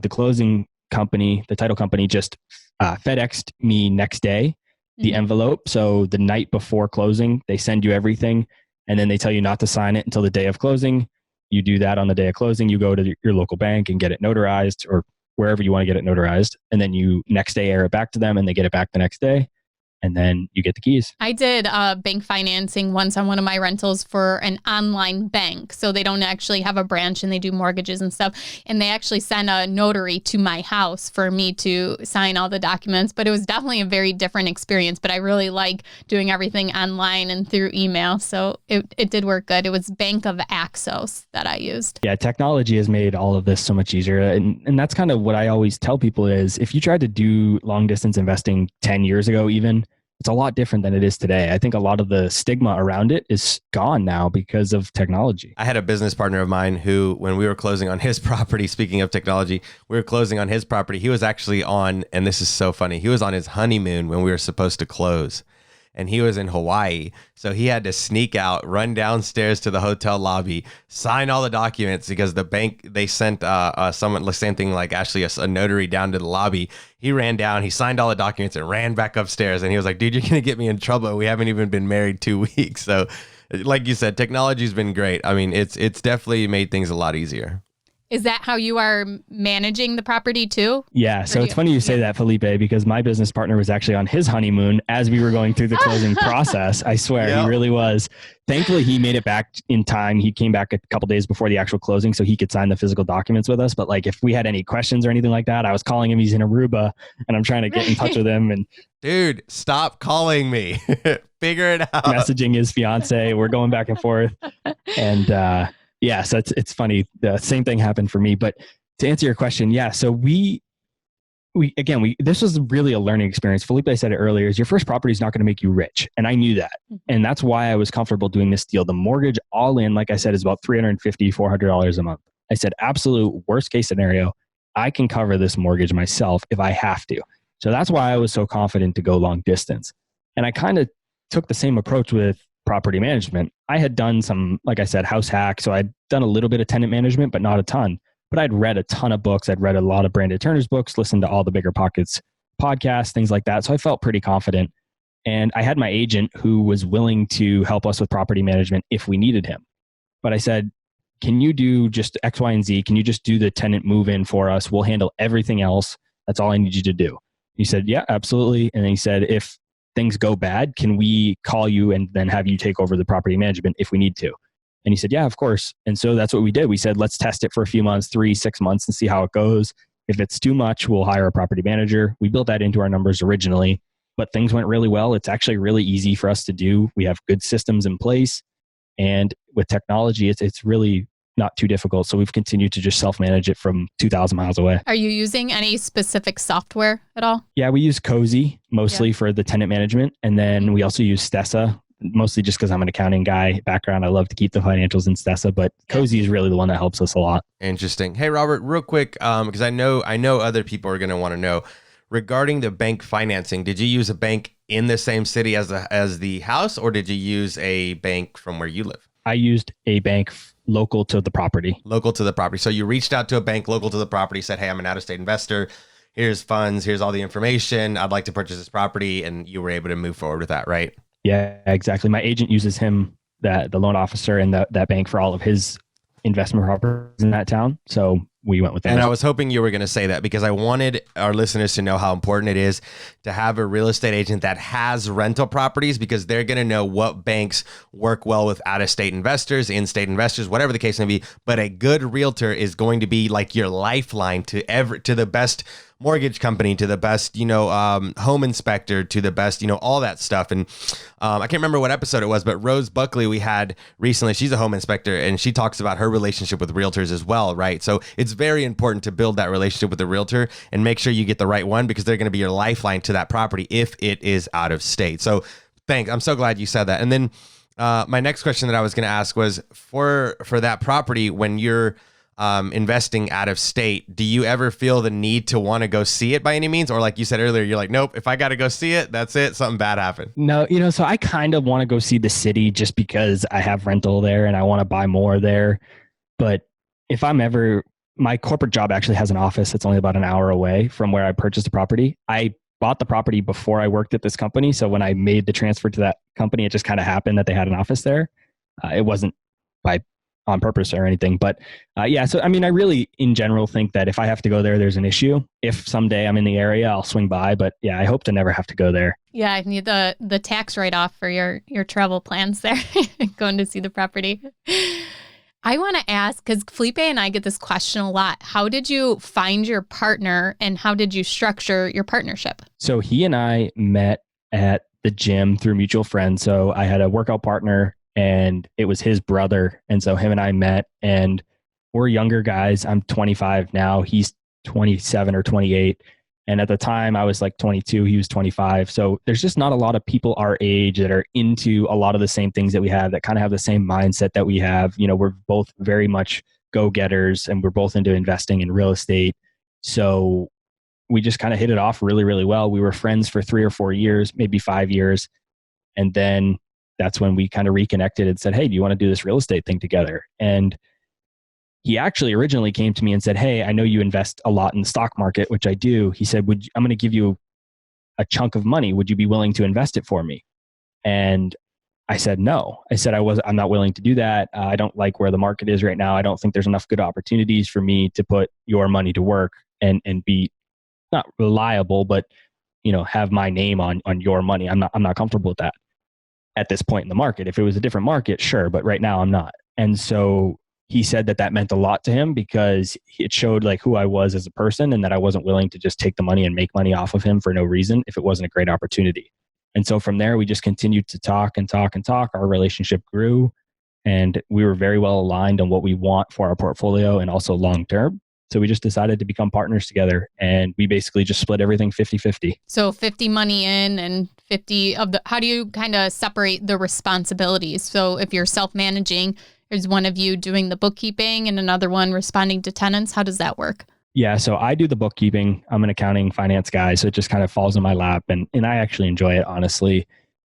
company, the title company just FedExed me next day, the envelope. So the night before closing, they send you everything, and then they tell you not to sign it until the day of closing. You do that on the day of closing. You go to your local bank and get it notarized, or wherever you want to get it notarized. And then you next day air it back to them, and they get it back the next day. And then you get the keys. I did bank financing once on one of my rentals for an online bank. So they don't actually have a branch, and they do mortgages and stuff. And they actually sent a notary to my house for me to sign all the documents. But it was definitely a very different experience. But I really like doing everything online and through email. So it did work good. It was Bank of Axos that I used. Yeah, technology has made all of this so much easier. And that's kind of what I always tell people is if you tried to do long distance investing 10 years ago even, it's a lot different than it is today. I think a lot of the stigma around it is gone now because of technology. I had a business partner of mine who, when we were closing on his property, speaking of technology, we were closing on his property. He was actually on, and this is so funny, he was on his honeymoon when we were supposed to close. And he was in Hawaii. So he had to sneak out, run downstairs to the hotel lobby, sign all the documents because the bank, they sent someone, the same thing like Ashley, a notary down to the lobby. He ran down, he signed all the documents and ran back upstairs. And he was like, dude, you're going to get me in trouble. We haven't even been married 2 weeks. So like you said, technology's been great. I mean, it's definitely made things a lot easier. Is that how you are managing the property too? Yeah. So it's funny you say that, Felipe, because my business partner was actually on his honeymoon as we were going through the closing process. I swear, he really was. Thankfully, he made it back in time. He came back a couple days before the actual closing so he could sign the physical documents with us. But like if we had any questions or anything like that, I was calling him. He's in Aruba and I'm trying to get in touch with him. And dude, stop calling me. Figure it out. Messaging his fiance. We're going back and forth. And yeah, so it's funny. The same thing happened for me. But to answer your question, yeah, so we this was really a learning experience. Felipe said it earlier, is your first property is not going to make you rich. And I knew that. And that's why I was comfortable doing this deal. The mortgage all in, like I said, is about $350, $400 a month. I said, absolute worst case scenario, I can cover this mortgage myself if I have to. So that's why I was so confident to go long distance. And I kind of took the same approach with property management. I had done some, like I said, house hack. So I'd done a little bit of tenant management, but not a ton. But I'd read a ton of books. I'd read a lot of Brandon Turner's books, listened to all the BiggerPockets podcasts, things like that. So I felt pretty confident. And I had my agent who was willing to help us with property management if we needed him. But I said, can you do just X, Y, and Z? Can you just do the tenant move in for us? We'll handle everything else. That's all I need you to do. He said, yeah, absolutely. And then he said, if things go bad, can we call you and then have you take over the property management if we need to? And he said, yeah, of course. And so that's what we did. We said, let's test it for a few months, 3-6 months, and see how it goes. If it's too much, we'll hire a property manager. We built that into our numbers originally, but things went really well. It's actually really easy for us to do. We have good systems in place. And with technology, it's really not too difficult. So we've continued to just self-manage it from 2,000 miles away. Are you using any specific software at all? Yeah, we use Cozy mostly for the tenant management. And then we also use Stessa, mostly just because I'm an accounting guy background. I love to keep the financials in Stessa, but Cozy is really the one that helps us a lot. Interesting. Hey, Robert, real quick, because I know other people are going to want to know regarding the bank financing. Did you use a bank in the same city as the house, or did you use a bank from where you live? I used a bank local to the property. Local to the property. So you reached out to a bank local to the property, said, hey, I'm an out-of-state investor. Here's funds. Here's all the information. I'd like to purchase this property. And you were able to move forward with that, right? Yeah, exactly. My agent uses him, the loan officer, and that bank for all of his investment properties in that town. So we went with that. And I was hoping you were going to say that because I wanted our listeners to know how important it is to have a real estate agent that has rental properties, because they're going to know what banks work well with out-of-state investors, in-state investors, whatever the case may be. But a good realtor is going to be like your lifeline to the best mortgage company, to the best, home inspector, to the best, all that stuff. And I can't remember what episode it was, but Rose Buckley we had recently, she's a home inspector, and she talks about her relationship with realtors as well, right? So it's very important to build that relationship with the realtor and make sure you get the right one, because they're going to be your lifeline to that property if it is out of state. So thanks. I'm so glad you said that. And then my next question that I was going to ask was for that property, when you're investing out of state, do you ever feel the need to want to go see it by any means? Or like you said earlier, you're like, nope, if I got to go see it, that's it. Something bad happened. No, so I kind of want to go see the city just because I have rental there and I want to buy more there. But if my corporate job actually has an office that's only about an hour away from where I purchased the property. I bought the property before I worked at this company. So when I made the transfer to that company, it just kind of happened that they had an office there. It wasn't on purpose or anything. But so I really, in general, think that if I have to go there, there's an issue. If someday I'm in the area, I'll swing by. But yeah, I hope to never have to go there. Yeah, I need the tax write-off for your travel plans there, going to see the property. I want to ask, because Felipe and I get this question a lot. How did you find your partner, and how did you structure your partnership? So he and I met at the gym through mutual friends. So I had a workout partner, and it was his brother. And so him and I met, and we're younger guys. I'm 25 now. He's 27 or 28. And at the time I was like 22, he was 25. So there's just not a lot of people our age that are into a lot of the same things that we have, that kind of have the same mindset that we have. We're both very much go-getters, and we're both into investing in real estate. So we just kind of hit it off really, really well. We were friends for 3 or 4 years, maybe 5 years. And then that's when we kind of reconnected and said, hey, do you want to do this real estate thing together? And he actually originally came to me and said, hey, I know you invest a lot in the stock market, which I do. He said, I'm going to give you a chunk of money. Would you be willing to invest it for me? And I said, no. I said, I'm not willing to do that. I don't like where the market is right now. I don't think there's enough good opportunities for me to put your money to work and be not reliable, but have my name on your money. I'm not comfortable with that at this point in the market. If it was a different market, sure, but right now I'm not. And so he said that meant a lot to him, because it showed like who I was as a person, and that I wasn't willing to just take the money and make money off of him for no reason if it wasn't a great opportunity. And so from there, we just continued to talk and talk and talk. Our relationship grew, and we were very well aligned on what we want for our portfolio and also long term. So we just decided to become partners together, and we basically just split everything 50-50. So 50 money in and 50 of the, how do you kind of separate the responsibilities? So if you're self-managing, is one of you doing the bookkeeping and another one responding to tenants? How does that work? Yeah, so I do the bookkeeping. I'm an accounting finance guy, so it just kind of falls in my lap, and I actually enjoy it, honestly.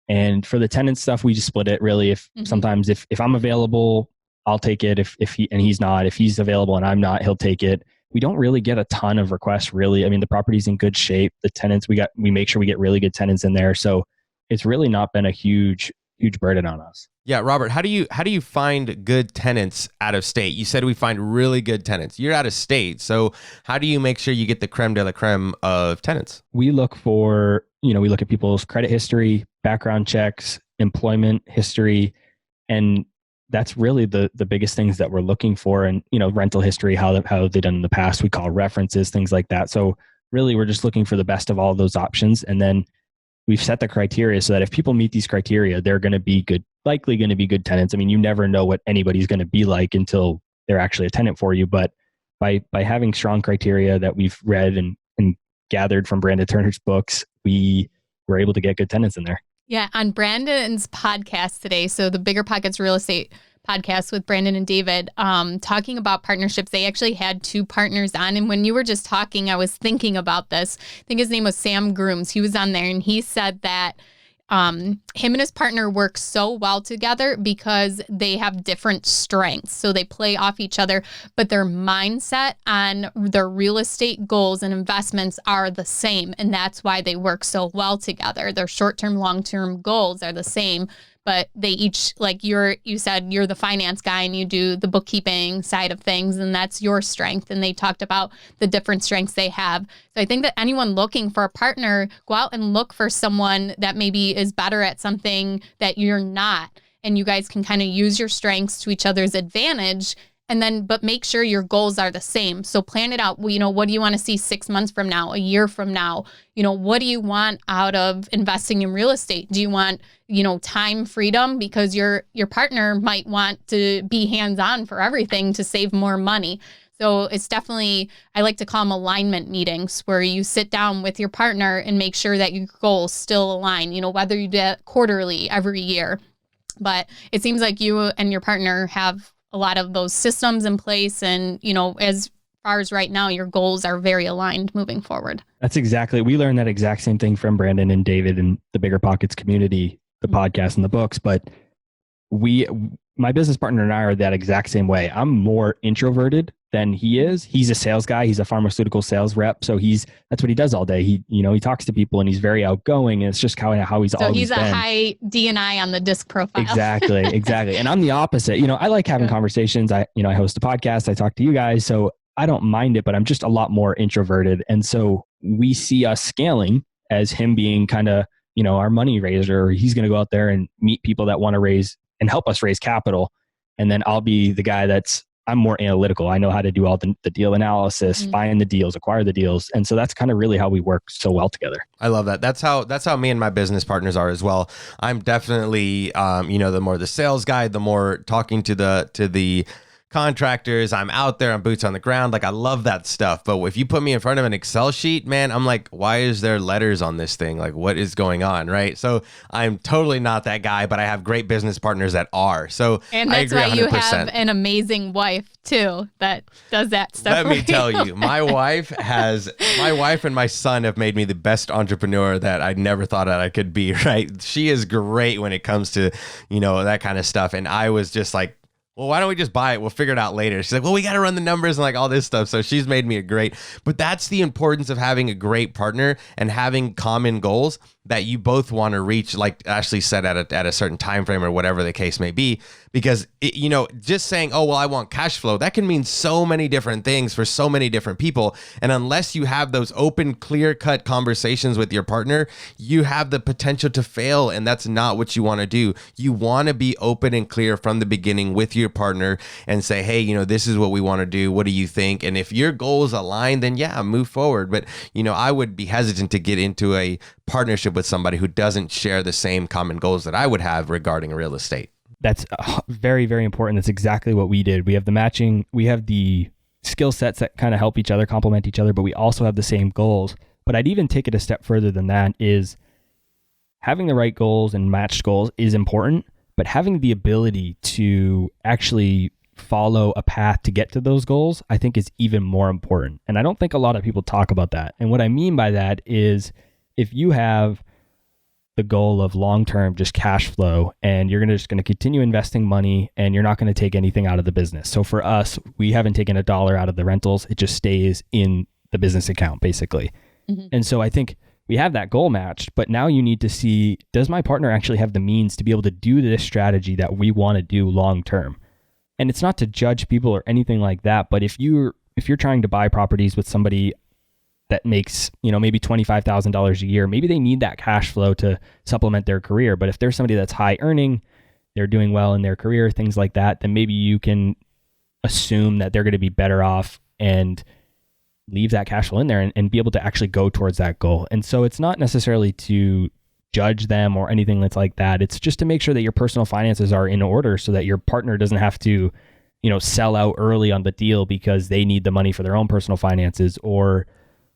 And for the tenant stuff, we just split it really. If sometimes if I'm available, I'll take it. If he's not, if he's available and I'm not, he'll take it. We don't really get a ton of requests, really. I mean, the property's in good shape. The tenants we make sure we get really good tenants in there. So it's really not been a huge burden on us. Yeah, Robert, how do you find good tenants out of state? You said we find really good tenants. You're out of state, so how do you make sure you get the creme de la creme of tenants? We look at people's credit history, background checks, employment history, and that's really the biggest things that we're looking for. And, rental history, how they've done in the past, we call references, things like that. So really we're just looking for the best of all of those options. And then we've set the criteria so that if people meet these criteria, they're going to be likely going to be good tenants. I mean, you never know what anybody's going to be like until they're actually a tenant for you. But by having strong criteria that we've read and gathered from Brandon Turner's books, we were able to get good tenants in there. Yeah, on Brandon's podcast today, so the BiggerPockets Real Estate podcast with Brandon and David, talking about partnerships. They actually had two partners on. And when you were just talking, I was thinking about this. I think his name was Sam Grooms. He was on there and he said that him and his partner work so well together because they have different strengths. So they play off each other, but their mindset on their real estate goals and investments are the same. And that's why they work so well together. Their short-term, long-term goals are the same, but they each, like you said, you're the finance guy and you do the bookkeeping side of things, and that's your strength. And they talked about the different strengths they have. So I think that anyone looking for a partner, go out and look for someone that maybe is better at something that you're not. And you guys can kind of use your strengths to each other's advantage. And then, but make sure your goals are the same. So plan it out. Well, what do you want to see 6 months from now, a year from now? What do you want out of investing in real estate? Do you want, time freedom? Because your partner might want to be hands-on for everything to save more money. So it's definitely, I like to call them alignment meetings, where you sit down with your partner and make sure that your goals still align, whether you do it quarterly, every year. But it seems like you and your partner have a lot of those systems in place. And, as far as right now, your goals are very aligned moving forward. We learned that exact same thing from Brandon and David and the BiggerPockets community, the podcast and the books. But my business partner and I are that exact same way. I'm more introverted than he is. He's a sales guy. He's a pharmaceutical sales rep. So that's what he does all day. He talks to people and he's very outgoing, and it's just how he's always been. So he's a high D&I on the disc profile. Exactly. And I'm the opposite. I like having conversations. I host a podcast. I talk to you guys. So I don't mind it, but I'm just a lot more introverted. And so we see us scaling as him being kind of, our money raiser. He's going to go out there and meet people that want to raise and help us raise capital. And then I'll be the guy I'm more analytical. I know how to do all the deal analysis, find the deals, acquire the deals. And so that's kind of really how we work so well together. I love that. That's how me and my business partners are as well. I'm definitely, the more the sales guy, the more talking to the contractors. I'm out there, I'm boots on the ground. Like, I love that stuff. But if you put me in front of an Excel sheet, man, I'm like, why is there letters on this thing? Like, what is going on? Right. So I'm totally not that guy, but I have great business partners that are. So and that's why 100%. You have an amazing wife too, that does that stuff. Let me tell you, my wife and my son have made me the best entrepreneur that I never thought that I could be. Right. She is great when it comes to, that kind of stuff. And I was just like, well, why don't we just buy it? We'll figure it out later. She's like, well, we got to run the numbers and like all this stuff. So she's made me but that's the importance of having a great partner and having common goals that you both want to reach, like Ashley said, at a certain time frame or whatever the case may be. Because, just saying, oh, well, I want cash flow, that can mean so many different things for so many different people. And unless you have those open, clear-cut conversations with your partner, you have the potential to fail. And that's not what you want to do. You want to be open and clear from the beginning with your partner and say, hey, this is what we want to do. What do you think? And if your goals align, then yeah, move forward. But, I would be hesitant to get into a partnership with somebody who doesn't share the same common goals that I would have regarding real estate. That's very, very important. That's exactly what we did. We have the matching. We have the skill sets that kind of help each other, complement each other, but we also have the same goals. But I'd even take it a step further than that. Is having the right goals and matched goals is important, but having the ability to actually follow a path to get to those goals, I think, is even more important. And I don't think a lot of people talk about that. And what I mean by that is, if you have the goal of long-term just cash flow, and you're just going to continue investing money, and you're not going to take anything out of the business. So for us, we haven't taken a dollar out of the rentals. It just stays in the business account, basically. Mm-hmm. And so I think we have that goal matched, but now you need to see, does my partner actually have the means to be able to do this strategy that we want to do long-term? And it's not to judge people or anything like that, but if you're trying to buy properties with somebody that makes, maybe $25,000 a year, maybe they need that cash flow to supplement their career. But if there's somebody that's high earning, they're doing well in their career, things like that, then maybe you can assume that they're going to be better off and leave that cash flow in there and be able to actually go towards that goal. And so it's not necessarily to judge them or anything that's like that. It's just to make sure that your personal finances are in order so that your partner doesn't have to, sell out early on the deal because they need the money for their own personal finances, or,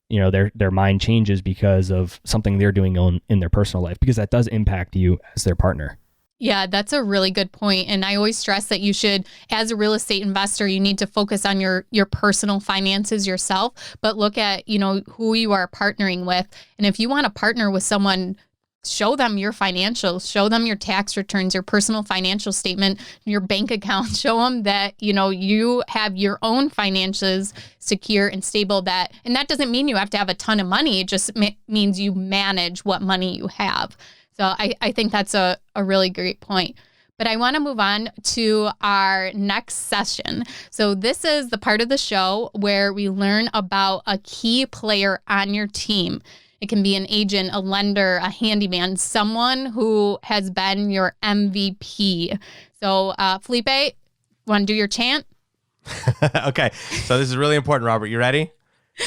their mind changes because of something they're doing in their personal life, because that does impact you as their partner. Yeah, that's a really good point. And I always stress that you should, as a real estate investor, you need to focus on your personal finances yourself, but look at, who you are partnering with. And if you want to partner with someone, show them your financials, show them your tax returns, your personal financial statement, your bank account, show them that, you have your own finances secure and stable. And that doesn't mean you have to have a ton of money. It just means you manage what money you have. So I think that's a really great point. But I want to move on to our next session. So this is the part of the show where we learn about a key player on your team. It can be an agent, a lender, a handyman, someone who has been your MVP. So Felipe, want to do your chant? Okay, so this is really important, Robert. You ready?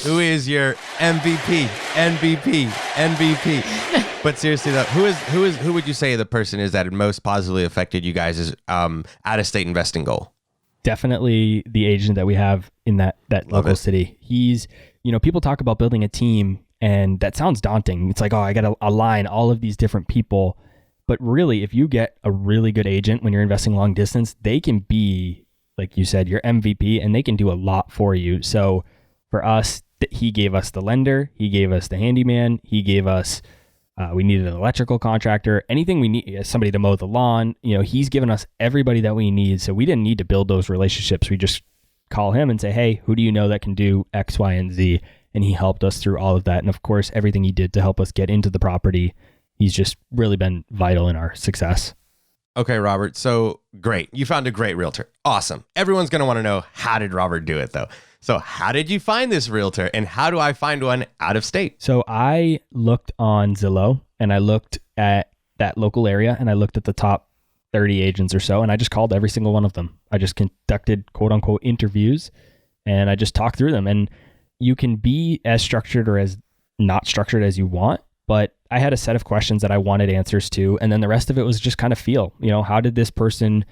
Who is your MVP? But seriously though, who would you say the person is that most positively affected you guys' out-of-state investing goal? Definitely the agent that we have in that local city. He's, people talk about building a team, and that sounds daunting. It's like, oh, I got to align all of these different people. But really, if you get a really good agent when you're investing long distance, they can be, like you said, your MVP, and they can do a lot for you. So for us, he gave us the lender, he gave us the handyman, he gave us, we needed an electrical contractor, anything we need, somebody to mow the lawn, he's given us everybody that we need. So we didn't need to build those relationships. We just call him and say, hey, who do you know that can do X, Y, and Z? And he helped us through all of that. And of course, everything he did to help us get into the property, he's just really been vital in our success. Okay, Robert. So great. You found a great realtor. Awesome. Everyone's going to want to know, how did Robert do it though? So how did you find this realtor, and how do I find one out of state? So I looked on Zillow, and I looked at that local area, and I looked at the top 30 agents or so, and I just called every single one of them. I just conducted quote unquote interviews, and I just talked through them. And you can be as structured or as not structured as you want, but I had a set of questions that I wanted answers to. And then the rest of it was just kind of feel, how did this person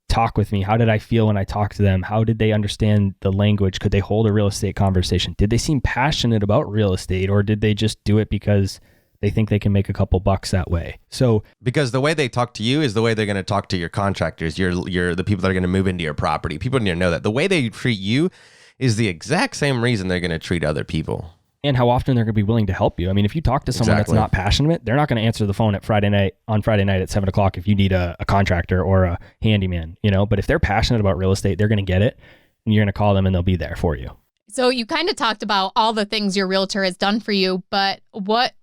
talk with me? How did I feel when I talked to them? How did they understand the language? Could they hold a real estate conversation? Did they seem passionate about real estate, or did they just do it because they think they can make a couple bucks that way? So because the way they talk to you is the way they're going to talk to your contractors, the people that are going to move into your property. People need to know that the way they treat you is the exact same reason they're going to treat other people. And how often they're going to be willing to help you. I mean, if you talk to someone that's not passionate, they're not going to answer the phone on Friday night at 7:00 if you need a contractor or a handyman, But if they're passionate about real estate, they're going to get it, and you're going to call them and they'll be there for you. So you kind of talked about all the things your realtor has done for you, but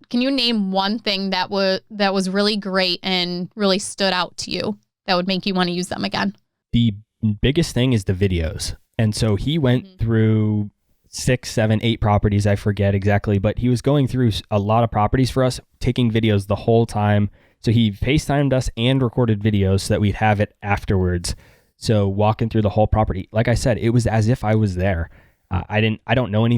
can you name one thing that was really great and really stood out to you that would make you want to use them again? The biggest thing is the videos. And so he went through 6, 7, 8 properties, I forget exactly, but he was going through a lot of properties for us, taking videos the whole time. So he FaceTimed us and recorded videos so that we'd have it afterwards. So walking through the whole property, like I said, it was as if I was there. I don't know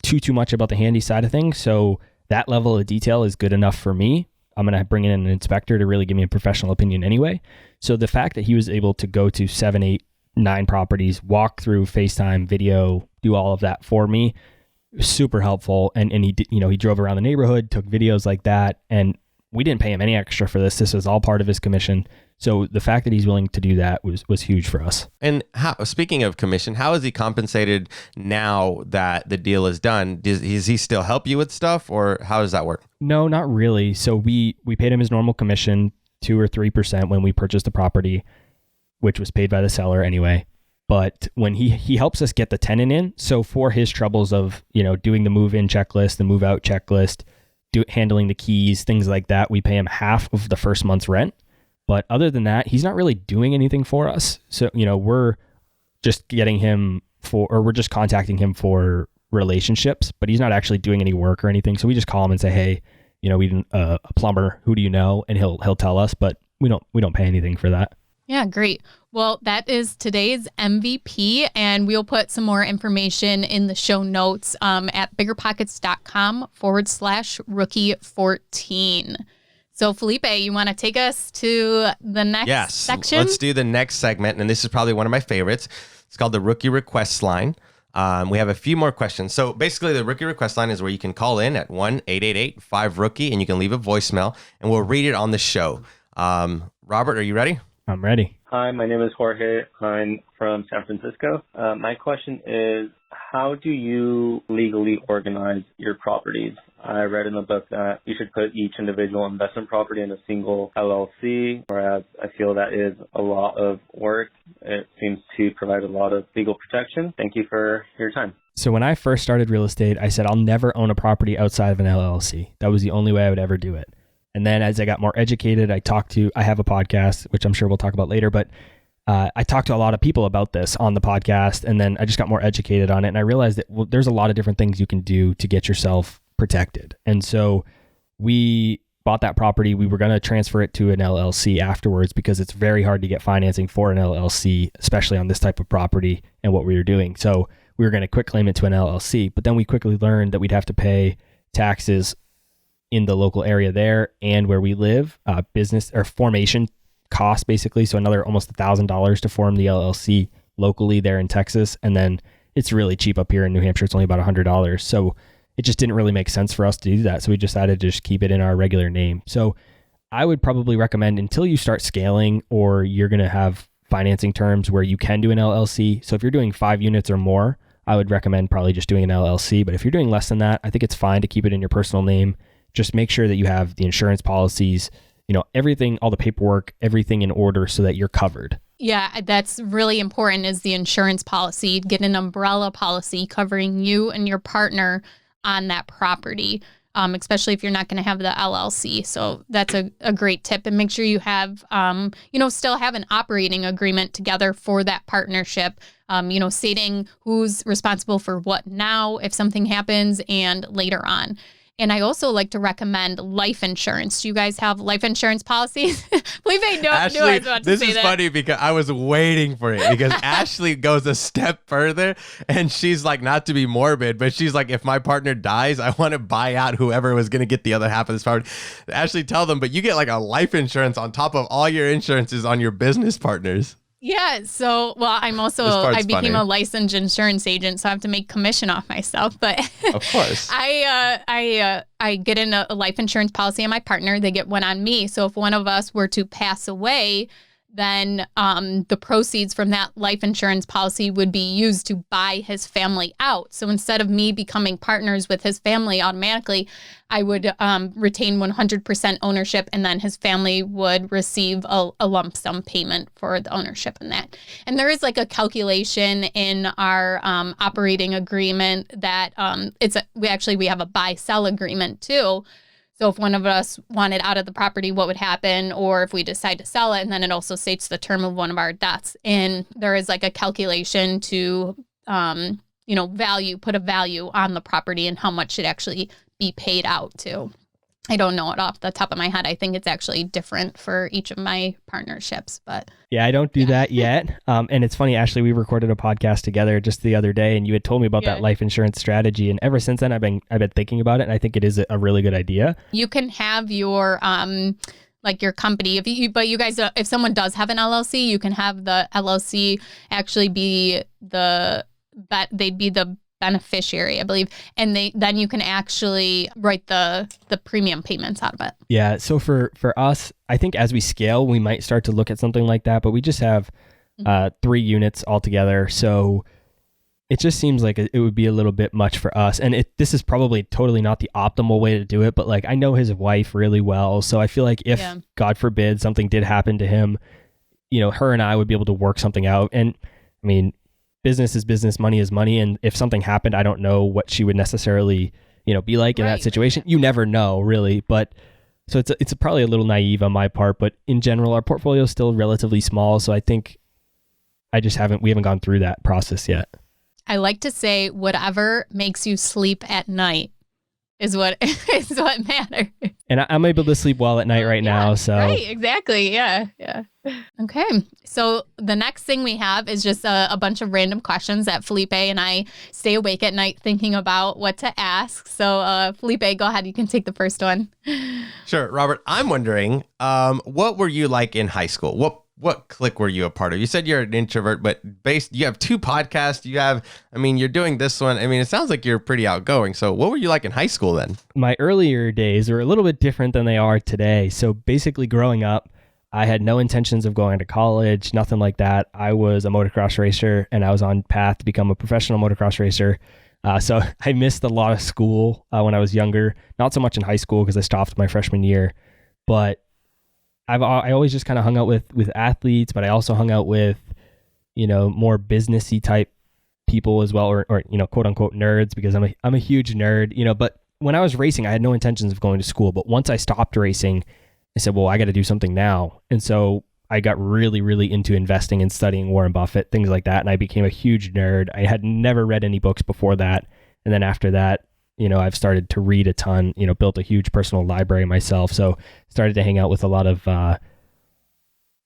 too much about the handy side of things. So that level of detail is good enough for me. I'm going to bring in an inspector to really give me a professional opinion anyway. So the fact that he was able to go to 7, 8 9 properties, walk through, FaceTime, video, do all of that for me. Super helpful. And he did, he drove around the neighborhood, took videos like that. And we didn't pay him any extra for this. This was all part of his commission. So the fact that he's willing to do that was huge for us. And speaking of commission, how is he compensated now that the deal is done? Does he still help you with stuff, or how does that work? No, not really. So we paid him his normal commission, 2 or 3% when we purchased the property, which was paid by the seller anyway. But when he helps us get the tenant in, so for his troubles of, doing the move-in checklist, the move-out checklist, handling the keys, things like that, we pay him half of the first month's rent. But other than that, he's not really doing anything for us. So, we're just we're just contacting him for relationships, but he's not actually doing any work or anything. So we just call him and say, hey, we need a plumber. Who do you know? And he'll tell us, but we don't pay anything for that. Yeah, great. Well, that is today's MVP, and we'll put some more information in the show notes at biggerpockets.com/rookie14. So Felipe, you want to take us to the next section? Let's do the next segment, and this is probably one of my favorites. It's called the Rookie Request Line. We have a few more questions. So basically, the Rookie Request Line is where you can call in at 1-888-5-ROOKIE, and you can leave a voicemail, and we'll read it on the show. Robert, are you ready? I'm ready. Hi, my name is Jorge. I'm from San Francisco. My question is, how do you legally organize your properties? I read in the book that you should put each individual investment property in a single LLC, whereas I feel that is a lot of work. It seems to provide a lot of legal protection. Thank you for your time. So when I first started real estate, I said I'll never own a property outside of an LLC. That was the only way I would ever do it. And then as I got more educated, I have a podcast, which I'm sure we'll talk about later, but I talked to a lot of people about this on the podcast, and then I just got more educated on it. And I realized that there's a lot of different things you can do to get yourself protected. And so we bought that property. We were going to transfer it to an LLC afterwards because it's very hard to get financing for an LLC, especially on this type of property and what we were doing. So we were going to quick claim it to an LLC, but then we quickly learned that we'd have to pay taxes in the local area there and where we live, business or formation costs basically. So another almost $1,000 to form the LLC locally there in Texas. And then it's really cheap up here in New Hampshire. It's only about $100. So it just didn't really make sense for us to do that. So we decided to just keep it in our regular name. So I would probably recommend, until you start scaling or you're going to have financing terms where you can do an LLC. So if you're doing 5 units or more, I would recommend probably just doing an LLC. But if you're doing less than that, I think it's fine to keep it in your personal name. Just make sure that you have the insurance policies, everything, all the paperwork, everything in order so that you're covered. Yeah, that's really important, is the insurance policy. Get an umbrella policy covering you and your partner on that property, especially if you're not going to have the LLC. So that's a great tip. And make sure you have, still have an operating agreement together for that partnership, stating who's responsible for what now if something happens and later on. And I also like to recommend life insurance. Do you guys have life insurance policies? Felipe knew I was about to say that. This is funny because I was waiting for it, because Ashley goes a step further, and she's like, not to be morbid, but she's like, if my partner dies, I want to buy out whoever was going to get the other half of this property. Ashley, tell them, but you get like a life insurance on top of all your insurances on your business partners. Yeah. So, I became a licensed insurance agent, so I have to make commission off myself. But of course, I get in a life insurance policy on my partner. They get one on me. So if one of us were to pass away, then the proceeds from that life insurance policy would be used to buy his family out. So instead of me becoming partners with his family automatically, I would retain 100% ownership, and then his family would receive a lump sum payment for the ownership in that. And there is like a calculation in our operating agreement that we have a buy-sell agreement too. So if one of us wanted out of the property, what would happen, or if we decide to sell it, and then it also states the term of one of our deaths. And there is like a calculation to, put a value on the property and how much should actually be paid out to. I don't know it off the top of my head. I think it's actually different for each of my partnerships, but yeah, I don't do that yet. And it's funny, Ashley, we recorded a podcast together just the other day, and you had told me about that life insurance strategy. And ever since then, I've been thinking about it, and I think it is a really good idea. You can have your like your company. But you guys, if someone does have an LLC, you can have the LLC actually be they'd be the beneficiary, I believe, and then you can actually write the premium payments out of it. Yeah. So for us, I think as we scale, we might start to look at something like that, but we just have 3 units altogether. So it just seems like it would be a little bit much for us. And this is probably totally not the optimal way to do it, but like I know his wife really well. So I feel like if God forbid something did happen to him, her and I would be able to work something out. And I mean, business is business, money is money. And if something happened, I don't know what she would necessarily, be like in that situation. You never know really. But so it's probably a little naive on my part, but in general, our portfolio is still relatively small. So I think we haven't gone through that process yet. I like to say whatever makes you sleep at night is what matters. And I'm able to sleep well at night right now. So right, exactly. Yeah. Okay. So the next thing we have is just a bunch of random questions that Felipe and I stay awake at night thinking about what to ask. So Felipe, go ahead. You can take the first one. Sure. Robert, I'm wondering, what were you like in high school? What clique were you a part of? You said you're an introvert, but you have 2 podcasts. You're doing this one. It sounds like you're pretty outgoing. So what were you like in high school then? My earlier days were a little bit different than they are today. So basically growing up, I had no intentions of going to college, nothing like that. I was a motocross racer and I was on path to become a professional motocross racer. So I missed a lot of school when I was younger, not so much in high school because I stopped my freshman year, but I always just kind of hung out with athletes, but I also hung out with, more businessy type people as well, or quote unquote nerds, because I'm a huge nerd, but when I was racing, I had no intentions of going to school. But once I stopped racing, I said, well, I got to do something now. And so I got really, really into investing and studying Warren Buffett, things like that. And I became a huge nerd. I had never read any books before that. And then after that, I've started to read a ton, built a huge personal library myself. So started to hang out with a lot of the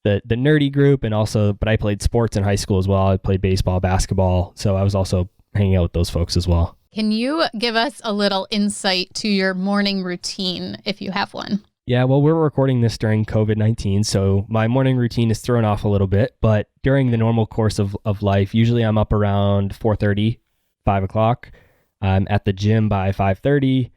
nerdy group, but I played sports in high school as well. I played baseball, basketball. So I was also hanging out with those folks as well. Can you give us a little insight to your morning routine if you have one? Yeah, well, we're recording this during COVID-19, so my morning routine is thrown off a little bit, but during the normal course of life, usually I'm up around 4:30, 5 o'clock. I'm at the gym by 5:30,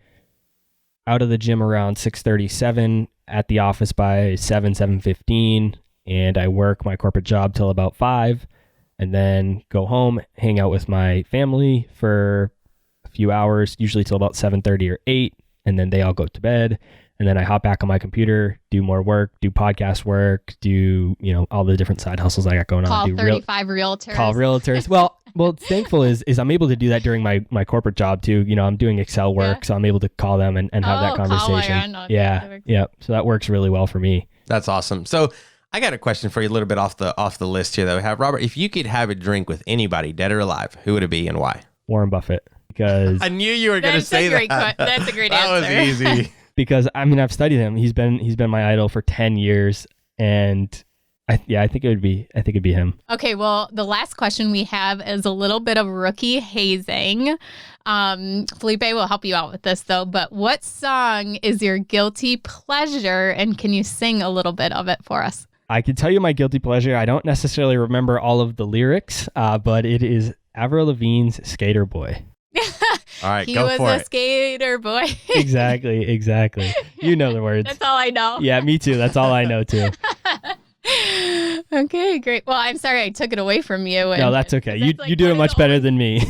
out of the gym around 6:37, at the office by 7:15, and I work my corporate job till about 5, and then go home, hang out with my family for a few hours, usually till about 7:30 or 8, and then they all go to bed. And then I hop back on my computer, do more work, do podcast work, do, all the different side hustles I got going on. Call 35 realtors. Call realtors. Well, thankful is I'm able to do that during my corporate job too. I'm doing Excel work, so I'm able to call them and have that conversation. Yeah. So that works really well for me. That's awesome. So I got a question for you a little bit off the list here that we have. Robert, if you could have a drink with anybody, dead or alive, who would it be and why? Warren Buffett. Because I knew you were going to say that. That's a great answer. That was easy. Because I've studied him. He's been my idol for 10 years, and I think it'd be him. Okay, well, the last question we have is a little bit of rookie hazing. Felipe will help you out with this though. But what song is your guilty pleasure, and can you sing a little bit of it for us? I can tell you my guilty pleasure. I don't necessarily remember all of the lyrics, but it is Avril Lavigne's "Skater Boy." All right, he go for it. He was a skater boy. Exactly. You know the words. That's all I know. Yeah, me too. That's all I know too. Okay, great. Well, I'm sorry I took it away from you. No, that's okay. You do it much better than me.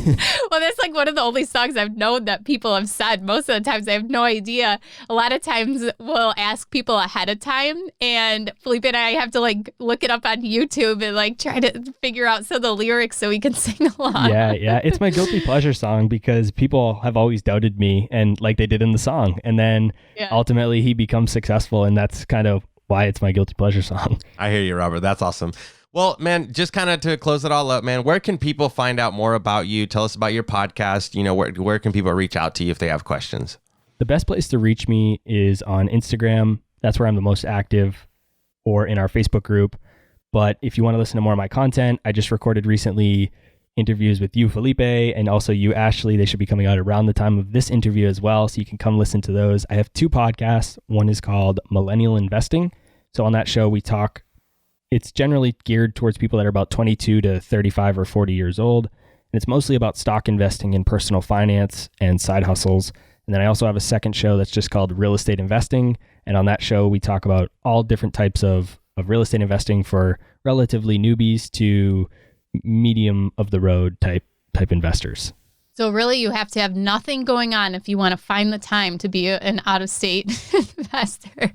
Well, that's like one of the only songs I've known that people have said. Most of the times I have no idea. A lot of times we'll ask people ahead of time, and Felipe and I have to look it up on YouTube and try to figure out some of the lyrics so we can sing along. Yeah. It's my guilty pleasure song because people have always doubted me, and like they did in the song. And then ultimately he becomes successful, and that's kind of why it's my guilty pleasure song. I hear you, Robert. That's awesome. Well, man, just kind of to close it all up, man, where can people find out more about you? Tell us about your podcast. Where can people reach out to you if they have questions? The best place to reach me is on Instagram. That's where I'm the most active, or in our Facebook group. But if you want to listen to more of my content, I just recorded recently interviews with you, Felipe, and also you, Ashley. They should be coming out around the time of this interview as well, so you can come listen to those. I have 2 podcasts. One is called Millennial Investing. So on that show, we talk, it's generally geared towards people that are about 22 to 35 or 40 years old. And it's mostly about stock investing in personal finance and side hustles. And then I also have a second show that's just called Real Estate Investing. And on that show, we talk about all different types of real estate investing for relatively newbies to medium of the road type investors. So really, you have to have nothing going on if you want to find the time to be an out-of-state investor.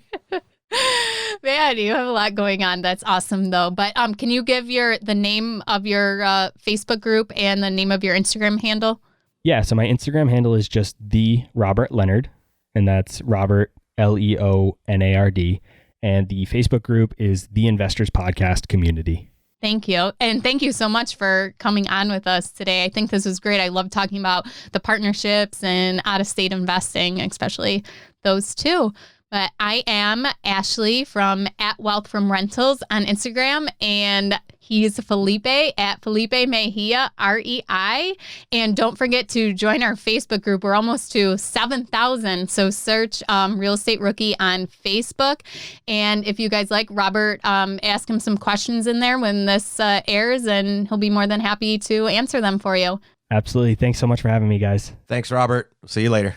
Man, you have a lot going on. That's awesome, though. But can you give the name of your Facebook group and the name of your Instagram handle? Yeah, so my Instagram handle is just the Robert Leonard, and that's Robert Leonard. And the Facebook group is the Investors Podcast Community. Thank you. And thank you so much for coming on with us today. I think this was great. I love talking about the partnerships and out-of-state investing, especially those two. But I am Ashley from @WealthFromRentals on Instagram, and he's Felipe @Felipe Mejia, REI. And don't forget to join our Facebook group. We're almost to 7,000. So search Real Estate Rookie on Facebook. And if you guys like Robert, ask him some questions in there when this airs, and he'll be more than happy to answer them for you. Absolutely. Thanks so much for having me, guys. Thanks, Robert. See you later.